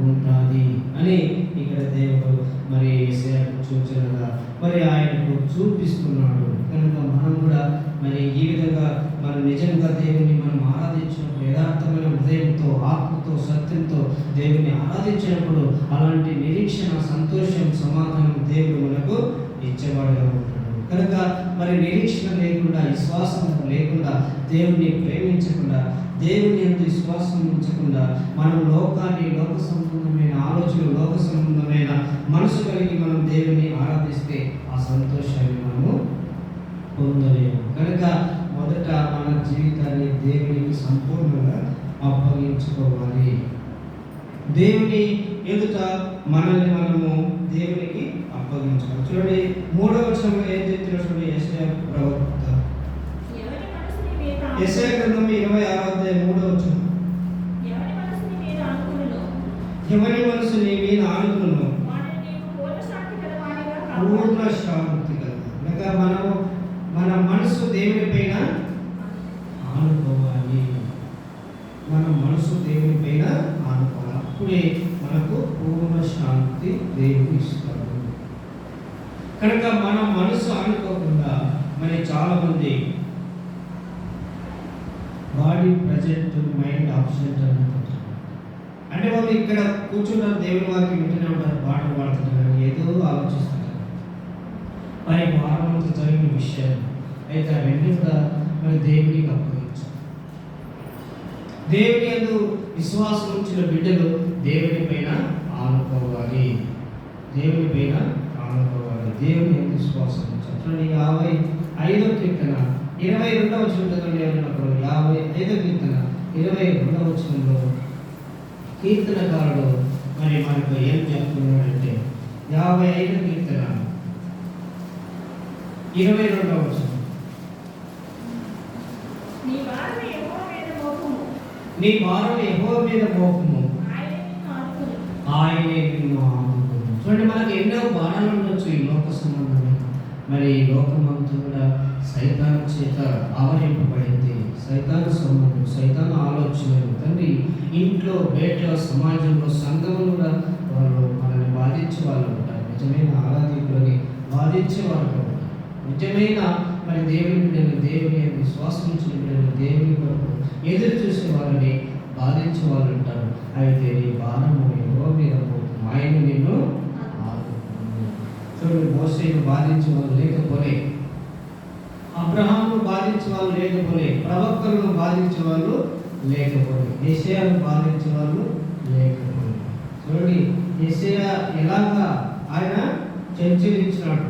ఉంటుంది అని ఇక్కడ దేవుడు మరి యెషయాకు సూచనగా మరి ఆయనకు చూపిస్తున్నాడు. కనుక మనం కూడా మరి ఈ విధంగా మనం నిజంగా దేవుని మనం ఆరాధించినప్పుడు, యథార్థమైన హృదయంతో, ఆత్మతో, సత్యంతో దేవుని ఆరాధించినప్పుడు అలాంటి నిరీక్షణ, సంతోషం, సమాధానం దేవుడు మనకు ఇచ్చేవాడుగా ఉంటాడు. కనుక మరి నిరీక్షణ లేకుండా, విశ్వాసం లేకుండా, దేవుని ప్రేమించకుండా, దేవుని యందు విశ్వాసం ఉంచకుండా మనం లోకాన్ని, లోక సంబంధమైన ఆలోచనలు, లోక సంబంధమైన మనసు కలిగి మనం దేవుని ఆరాధిస్తే ఆ సంతోషాన్ని మనము పొందలేము. కనుక మొదట మన జీవితాన్ని దేవునికి సంపూర్ణంగా అప్పగించుకోవాలి. దేవుని ఎదుట మనల్ని మనము దేవునికి అప్పగించాలి. చూడండి, 3వ వచనంలో ఏం చెప్తున్నాడు యెషయా ప్రవక్త. యెషయా గ్రంథం 26వ అధ్యాయం 3వ వచనం. ఎవరి మనసు నీ మీద ఆనుకును పూర్ణ శాంతి కలుగు. కనుక మనము మన మనసు దేవుని పైన ఆనుకోవాలి. మన మనసు దేవుని పైన ఆనుకోవాలి. అప్పుడే మనకు పూర్ణ శాంతి దేవుడు ఇస్తాడు. కనుక మన మనసు ఆనుకోకుండా మరి చాలా మంది బాడీ ప్రజెంట్, మైండ్ ఆబ్సెంట్ అనుకుంటారు. అంటే వాళ్ళు ఇక్కడ కూర్చున్నారు, దేవుని వాక్యం వింటూనే ఉంటారు, పాటలు పాడుతుంటారు, ఏదో ఆలోచిస్తుంటారు. మరి వారమంతా జరిగిన విషయాలు అయితే అవన్నీ కూడా మరి దేవునికి అప్పగించాలి. దేవుని యందు విశ్వాసం ఉంచిన బిడ్డలు దేవుని పైన ఆనుకోవాలి. దేవుని పైన ఆనుకోవాలి. దేవుని యందు విశ్వాసం ఉంచాలి. 50 55వ కీర్తన 22వ వచనం చదవండి. అన్నప్పుడు 55వ కీర్తన 22వ వచనంలో కీర్తనకారుడు మరి మనకు ఏం చెప్తున్నాడంటే 55వ కీర్తన 22వ వచనం, నీ భారం యెహోవా మీద మోపుము, నీ భారం యెహోవా మీద మోపుము, ఆయనే నిన్ను ఆదుకొనును. ఆయనే నిన్ను ఆదుకొనును. చూడండి, మనకి ఎన్నో బాణాలు ఉండొచ్చు ఈ లోక సంబంధమైన. మరి ఈ లోకమంతా కూడా సైతాను చేత ఆవరింపబడింది. సైతాను సంబంధం, సైతాను ఆలోచనలు తండ్రి ఇంట్లో, బయట, సమాజంలో, సంఘంలో కూడా వాళ్ళు మనల్ని బాధించే వాళ్ళు ఉంటారు. నిజమైన ఆరాధికులని బాధించే వాళ్ళు ఉంటారు. నిజమైన మరి దేవుని బిడ్డలు, దేవుని విశ్వాసం ఉంచిన బిడ్డలు, దేవుని కొరకు ఎదురు చూసే వాళ్ళని బాధించే వాళ్ళు ఉంటారు. అయితే నీ భారము యెహోవా మీద పోతుంది, ఆయన నిన్ను ఆదుకొనును. చూడండి, మోసేను బాధించే వాళ్ళు లేకపోలే, అబ్రహామును బాధించే వాళ్ళు లేకపోలే, ప్రవక్తలను బాధించే వాళ్ళు లేకపోలే, యెషయాను బాధించే వాళ్ళు లేకపోలే. చూడండి, యెషయా ఎలాగా ఆయన చర్చరించినాడు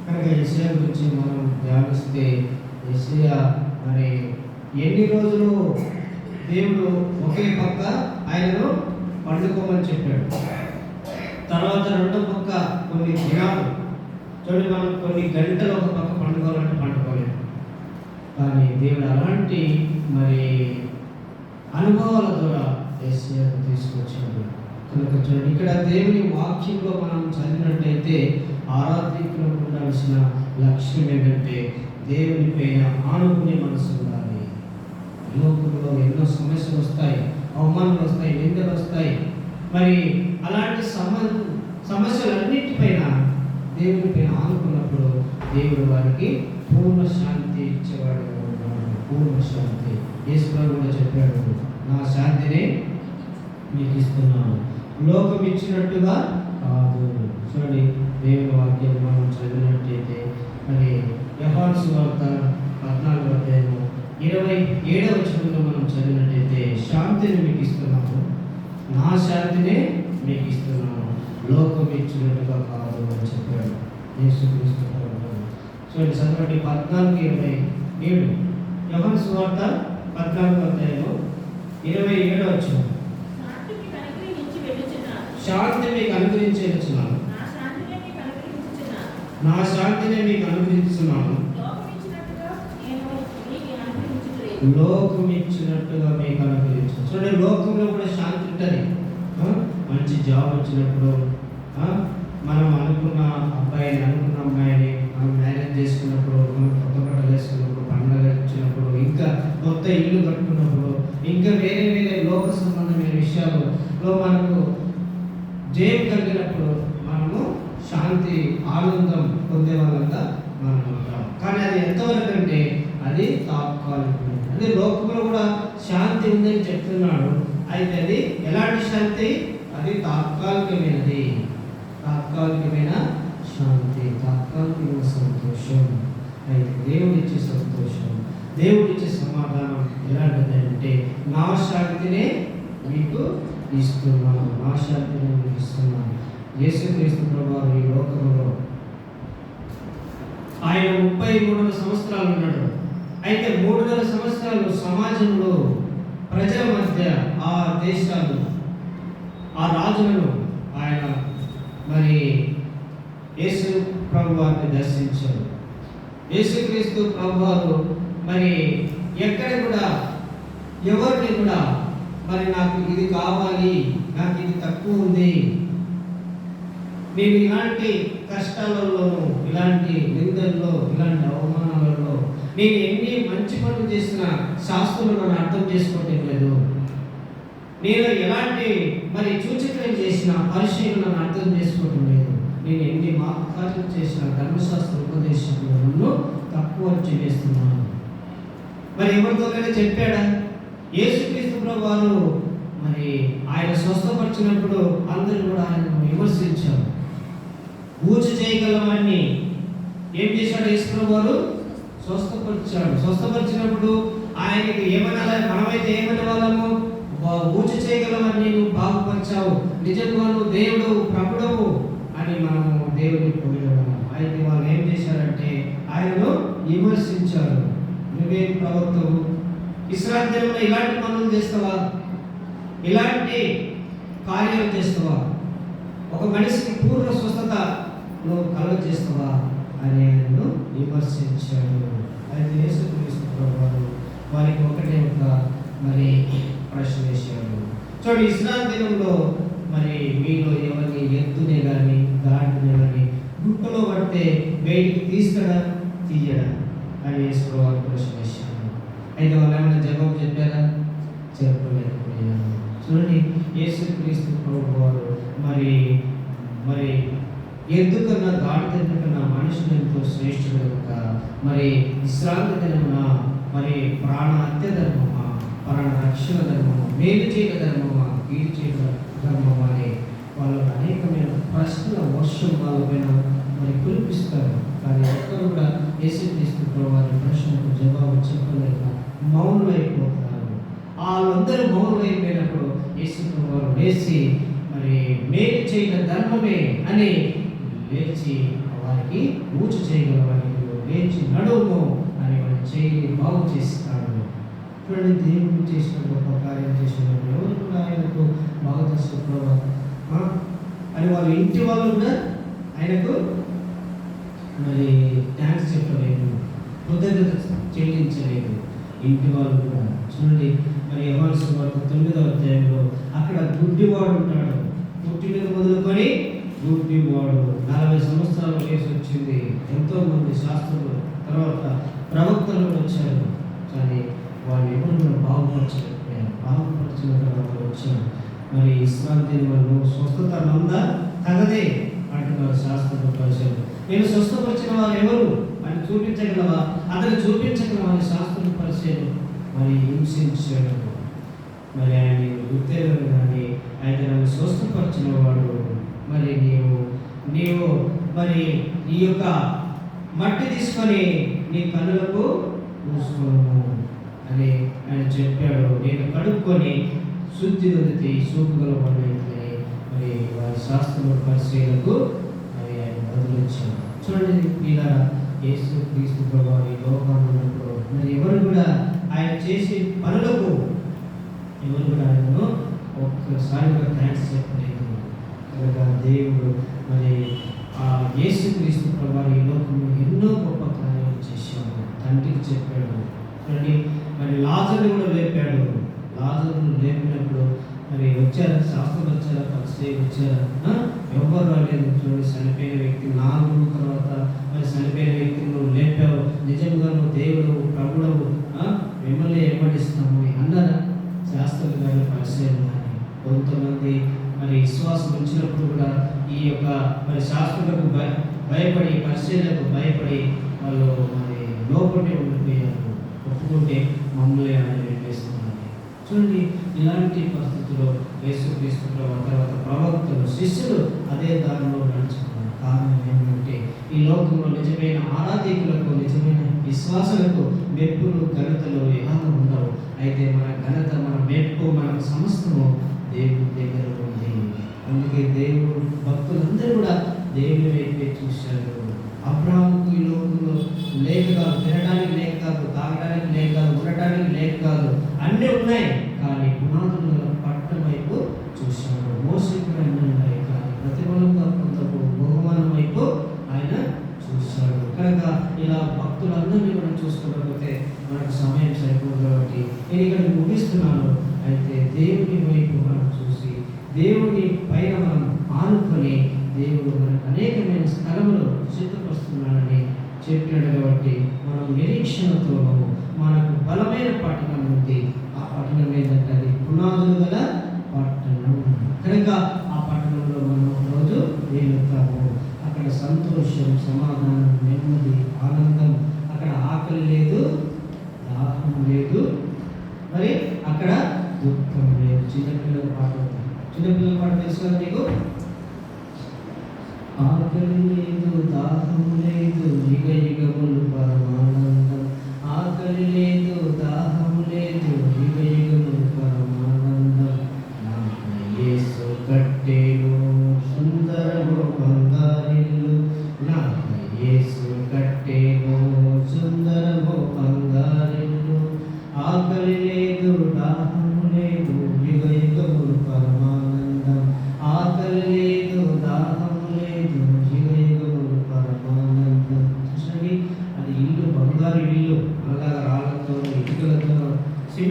కనుక యెషయా గురించి మనం ధ్యానిస్తే, యెషయా మరి ఎన్ని రోజులు దేవుడు ఒకే పక్క ఆయనను పండుకోమని చెప్పాడు. తర్వాత రెండో పక్క కొన్ని దినాలు, చూడండి మనం కొన్ని గంటలు ఒక పక్క పండుకోవాలంటే పండుకోలేదు. కానీ దేవుడు అలాంటి మరి అనుభవాల ద్వారా యెషయాను తీసుకొచ్చాడు. కనుక చూడండి, ఇక్కడ దేవుని వాక్యంలో మనం చదివినట్లయితే ఆరాధికులకు ఉండాల్సిన లక్ష్యం ఏంటంటే దేవుని పైన ఆనుకునే మనసు ఉండాలి. లోకంలో ఎన్నో సమస్యలు వస్తాయి, అవమానాలు వస్తాయి, నిందలు వస్తాయి. మరి అలాంటి సమస్యలన్నిటిపైన దేవుని పైన ఆనుకున్నప్పుడు దేవుడు వారికి పూర్ణ శాంతి ఇచ్చేవాడుగా ఉన్నాడు. పూర్ణ శాంతి యేసు ప్రభువు కూడా చెప్పాడు, నా శాంతిని మీకు ఇస్తున్నాను, లోకం ఇచ్చినట్టుగా కాదు. చూడండి, దేవుని వాక్యం మనం చదివినట్టయితే మరి యోహాను సువార్త 14వ అధ్యాయము 27వ వచనంలో మనం చదివినట్టయితే, శాంతిని మీకు ఇస్తున్నాను, నా శాంతినే మీకు ఇస్తున్నాను, లోకం ఇచ్చినట్టుగా కాదు అని చెప్పాడు యేసుక్రీస్తు ప్రభువు. చూడండి, చదవండి 14:27. యోహాను సువార్త 14వ అధ్యాయము 27వ వచనం, శాంతి మీకు అనుగ్రహించి వెళ్ళుచున్నాను, శాంతి మీకు అనుగ్రహించున్నాను, నా శాంతినే మీకు అనుగ్రహించుచున్నాను, నా శాంతిని మీకు అనుగ్రహిస్తున్నాను, లోకం ఇచ్చినట్టుగా నేను మీకు అనుగ్రహించుటలేదు. లోకం ఇచ్చినట్టుగా మీకు అనుగ్రహించు. చూడండి, లోకంలో కూడా శాంతి ఉంటుంది. మంచి జాబ్ వచ్చినప్పుడు, మనం అనుకున్న అబ్బాయిని, అనుకున్న అమ్మాయిని మనం మ్యారేజ్ చేసుకున్నప్పుడు, మనం కొత్త బట్టలు వేసుకున్నప్పుడు, పండుగ వచ్చినప్పుడు, ఇంకా కొత్త ఇల్లు కట్టుకున్నప్పుడు, ఇంకా వేరే వేరే లోక సంబంధమైన విషయాలలో మనకు జయం కలిగినప్పుడు మనము శాంతి, ఆనందం పొందే వాళ్ళంతా మనం ఉంటాం. కానీ అది ఎంతవరకు అంటే అది తాత్కాలికం. అదే లోకంలో కూడా శాంతి ఉందని చెప్తున్నాడు. అయితే అది ఎలాంటి శాంతి? అది తాత్కాలికమైనది. తాత్కాలికమైన శాంతి, తాత్కాలికమైన సంతోషం. అయితే దేవుడిచ్చే సంతోషం, దేవుడిచ్చే సమాధానం ఎలాంటిదంటే, నా శాంతినే మీకు ఇస్తున్నాను, నా శాంతిని మీకు ఇస్తున్నాను. యేసుక్రీస్తు ప్రభువు ఈ లోకంలో ఆయన 33 సంవత్సరాలు ఉన్నాడు. అయితే 3 సంవత్సరాలు సమాజంలో, ప్రజల మధ్య, ఆ దేశాలు, ఆ రాజులను ఆయన మరి యేసు ప్రభువారిని దర్శించాడు. యేసుక్రీస్తు ప్రభువారు మరి ఎక్కడ కూడా ఎవరిని కూడా మరి నాకు ఇది కావాలి, నాకు ఇది తక్కువ ఉంది, నేను ఇలాంటి కష్టాలలోనూ, ఇలాంటి నిందల్లో, ఇలాంటి అవమానాలలో నేను ఎన్ని మంచి పనులు చేసిన శాస్త్రులను నన్ను అర్థం చేసుకోవటం లేదు, నేను ఎలాంటి మరి సూచనలు చేసిన పరిశీలన నన్ను అర్థం చేసుకోవటం లేదు, నేను ఎన్ని కార్యాలు చేసిన ధర్మశాస్త్ర ఉపదేశంలో నన్ను తక్కువ చేస్తున్నాను. మరి ఎవరితోనైనా చెప్పాడా? యేసుక్రీస్తు ప్రభువు వారు మరి ఆయన స్వస్థపరిచినప్పుడు అందరూ కూడా ఆయనను విమర్శించారు. ఊచ చేయగలవాడిని ఏం చేశాడు? యేసు ప్రభువు వారు స్వస్థపరిచాడు. స్వస్థపరిచినప్పుడు ఆయనకి ఏమనాలి? మనమైతే ఏమనే వాళ్ళము? ఊచ చేయగలవాడిని నువ్వు బాగుపరిచావు, నిజంగా నువ్వు దేవుడు ప్రభుడవు అని మనము దేవుని పొగిడము. అయితే వాళ్ళు ఏం చేశారంటే ఆయనను విమర్శించారు. నువ్వేం ప్రవక్తవు, ఇశ్రాయేలు దినంలో ఇలాంటి పనులు చేస్తావా, ఇలాంటి కార్యాలు చేస్తావా, ఒక మనిషికి పూర్ణ స్వస్థత నువ్వు కలుగజేస్తావా అని ఆయనను విమర్శించాడు. అయితే యేసుక్రీస్తు ప్రభువు వారికి ఒకటే ఒక మరి ప్రశ్న వేశాడు. చూడండి, ఇశ్రాయేలు దినంలో మరి మీలో ఎవరిని ఎత్తునే కానీ గాడిదనే కానీ గుట్టలో పడితే బయటికి తీస్తాడా తీయడా అని యేసు ప్రభువు ప్రశ్న వేశాడు. అయితే వాళ్ళు ఏమైనా జవాబు చెప్పారా? చెప్పలేకపోయారు. చూడండి, యేసుక్రీస్తు ప్రభువు వారు మరి మరి ఎందుకన్నా గాడిద కన్నా మనుషులు ఎంతో శ్రేష్ఠుడు కనుక మరి విశ్రాంతి దినమున మరి ప్రాణ హత్య ధర్మమా, ప్రాణ రక్షణ ధర్మమా, మేలు చేయక ధర్మమా, కీడు చేయక ధర్మమా అని వాళ్ళు అనేకమైన ప్రశ్నల వర్షం వాళ్ళపైన మరి కురిపిస్తారు. కానీ ఒక్కరు కూడా యేసుక్రీస్తు ప్రభువు ప్రశ్నకు జవాబు చెప్పలేక మౌనమైపోతారు. వాళ్ళందరూ మౌనమైపోయినప్పుడు యేసు ప్రభువు లేచి మరి మేలు చేయక ధర్మమే అని లేచి వారికి ఊచ చేయగల వారికి లేచి నడుము అని వారి చేయి బాగు చేస్తాడు. చూడండి, దేవుడు చేసిన గొప్ప కార్యం చేసినప్పుడు ఎవరు కూడా ఆయనకు బాగు చేస్తున్నారు అని వాళ్ళ ఇంటి వాళ్ళు కూడా ఆయనకు మరి థ్యాంక్స్ చెప్పలేదు, కృతజ్ఞత చెల్లించలేదు. ఇంటి వాళ్ళు కూడా చూడండి, మరి యోహాను సువార్త 9వ అధ్యాయంలో అక్కడ గుడ్డివాడు ఉంటాడు. పుట్టిన మొదలుకొని గుడ్డివాడు 40 సంవత్సరాల వయసు వచ్చింది. ఎంతో మంది శాస్త్రులు తర్వాత ప్రవక్తలు వచ్చారు, కానీ వాళ్ళు ఎవరు కూడా బాగుపరచలేకపోయారు. బాగుపరిచిన తర్వాత వచ్చారు. మరి ఇశ్రాయేలు దినములో స్వస్థత నందా తగదే అంటున్నారు శాస్త్రులు పరిచయం. నేను స్వస్థపరిచిన వారు ఎవరు అని చూపించగలవా, అతను చూపించగలవా అని శాస్త్రులు పరిచయం మరి హింసించాడు. మరి ఆయన గుర్తెరగదు కానీ ఆయన నన్ను స్వస్థపరిచిన వాడు. మరి నీవు మరి ఈ యొక్క మట్టి తీసుకొని నీ కన్నులకు పూసుకోను అని ఆయన చెప్పాడు. నేను కడుక్కొని శుద్ధి నొందితే సూపుగల పడితే మరి వారి శాస్త్రముల పరిశీలకు మరి ఆయన బదులిచ్చాడు. చూడండి, ఇలా యేసుక్రీస్తు ప్రభువు ఈ లోకంలో ఉన్నప్పుడు మరి ఎవరు కూడా ఆయన చేసే పనులకు ఎవరు కూడా ఆయనను ఒక్కసారి కూడా థ్యాంక్స్ చెప్పలేదు. కనుక దేవుడు మరి ఆ యేసుక్రీస్తు ప్రభువు ఈ లోకంలో ఎన్నో గొప్ప కార్యాలు చేశాడు. తండ్రికి చెప్పాడు. చూడండి, మరి లాజరుని కూడా లేపాడు. లాజరుని లేపినప్పుడు మరి వచ్చారా, శాస్త్రం వచ్చారా, పరిచయం వచ్చారా? ఎవరు రాలేదు. చూడండి, చనిపోయిన వ్యక్తి 4 రోజుల తర్వాత మరి చనిపోయిన వ్యక్తిని నువ్వు లేపావు, నిజంగా నువ్వు దేవుడు ప్రభుడవు, మిమ్మల్ని వెంబడిస్తాము అన్నారా? శాస్త్రులు కానీ పరిచయం కానీ కొంతమంది మరి విశ్వాసం ఉంచినప్పుడు కూడా ఈ యొక్క మరి శాస్త్రులకు భయపడి పరిచయాలకు భయపడి వాళ్ళు మరి లోపలి ఉండిపోయారు. ఒప్పుకుంటే మమ్మల్ని ఆయన వేస్తున్నారు. చూడండి, ఇలాంటి పరిస్థితుల్లో యేసుక్రీస్తు తర్వాత ప్రవక్తలు శిష్యులు అదే దారిలో నడుచుకున్నారు. కారణం ఏమంటే ఈ లోకంలో నిజమైన ఆరాధికులకు నిజమైన విశ్వాసులకు మెప్పులు ఘనతలు ఎలా ఉండవు. అయితే మన ఘనత, మన మెప్పు, మన సమస్తము దేవుడి దగ్గర ఉంది. అందుకే దేవుడు భక్తులందరూ కూడా దేవుని వైపే చూశారు. అబ్రాహాముకు ఈ లోకంలో లేక కాదు, తినడానికి లేక కాదు, తాగడానికి లేక కాదు, ఉండటానికి లేక కాదు, అన్నీ ఉన్నాయి, కానీ పునాదుల పట్టణం వైపు చూశాడు. మోసకు ఉన్నాయి కానీ ప్రతిఫలంగా కొంతకు బహుమానం వైపు ఆయన చూశాడు. కనుక ఇలా భక్తులందరినీ మనం చూసుకోకపోతే మనకు సమయం సరిపోదు. కాబట్టి నేను ఇక్కడ ముగిస్తున్నాను. అయితే దేవుని వైపు మనం చూసి దేవుని పైన మనం ఆనుకొని దేవుడు మనకు అనేకమైన స్థలములు సిద్ధపరుస్తున్నాడని చెప్పాడు. కాబట్టి మనం నిరీక్షణతోనూ మనకు బలమైన పట్టణం ఉంది. ఆ పట్టణం ఏంటంటే అది పునాదులు గల పట్టణం. కనుక ఆ పట్టణంలో మనం ఒకరోజు వెళ్తాము. అక్కడ సంతోషం, సమాధానం, నెమ్మది, ఆనందం. అక్కడ ఆకలి లేదు, దాహం లేదు, మరి అక్కడ దుఃఖం లేదు. చిన్నపిల్లల పాట తెలుసు కదా నీకు? ఆకలి లేదు, దాహం లేదు, యుగ యుగములు పరమానందం. ఆకలి లేదు, దాహం లేదు, యుగ యుగములు పరమానందం. యేసు కట్టెను సుందరము బంగారం.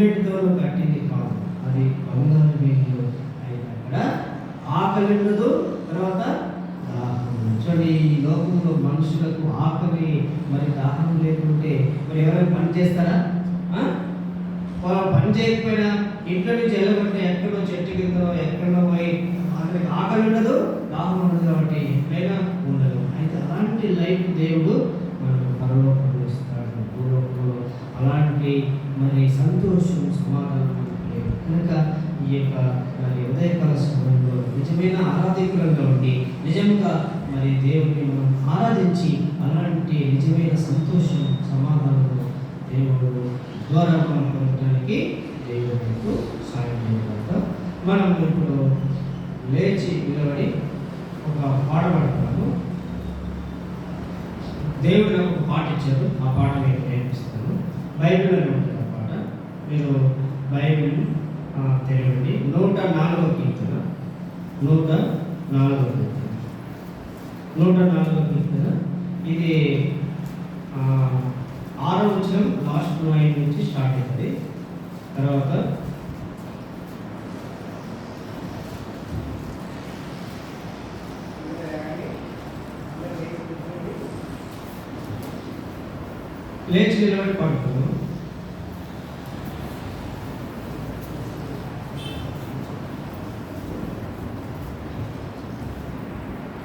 సిమెంట్తో కట్టింది కాదు, అది బంగారు మేకులు. అయితే అక్కడ ఆకలి ఉండదు, తర్వాత దాహం ఉండదు. చూడండి, ఈ లోకంలో మనుషులకు ఆకలి మరి దాహం లేకుంటే మరి ఎవరైనా పని చేస్తారా? వాళ్ళు పని చేయకపోయినా ఇంట్లో నుంచి వెళ్ళబట్టిన ఎక్కడో చెట్టు కింద ఎక్కడో పోయి అక్కడికి ఆకలి ఉండదు, దాహం ఉండదు, కాబట్టి ఎక్కడైనా ఉండదు. అయితే అలాంటి లైఫ్ దేవుడు మనకు పరలోకంలో ఇస్తాడు. భూలోకంలో అలాంటి మరి సంతోషం, సమాధానం మనకు లేదు. కనుక ఈ యొక్క మరి ఉదయకాల సమయంలో నిజమైన ఆరాధికులంగా ఉండి నిజంగా మరి దేవుడిని మనం ఆరాధించి అలాంటి నిజమైన సంతోషం, సమాధానం దేవుడు ద్వారా మనం పొందడానికి దేవుడు మనకు సాయం చేయగలుగుతాం. మనం ఇప్పుడు లేచి నిలబడి ఒక పాట పాడుతున్నాము. దేవుడు నాకు ఒక పాట ఇచ్చారు, ఆ పాట మీకు నేర్పిస్తాను. బైబిల్ అని ఉంటుంది ఆ పాట. మీరు బైబిల్ తెరవండి. 104వ కీర్తన, 104వ కీర్తన, 104వ కీర్తన. ఇది 6వ వచనం లాస్ట్ లైన్ నుంచి స్టార్ట్ అవుతుంది. తర్వాత లేచి నిలబడి పాడుతున్నాము.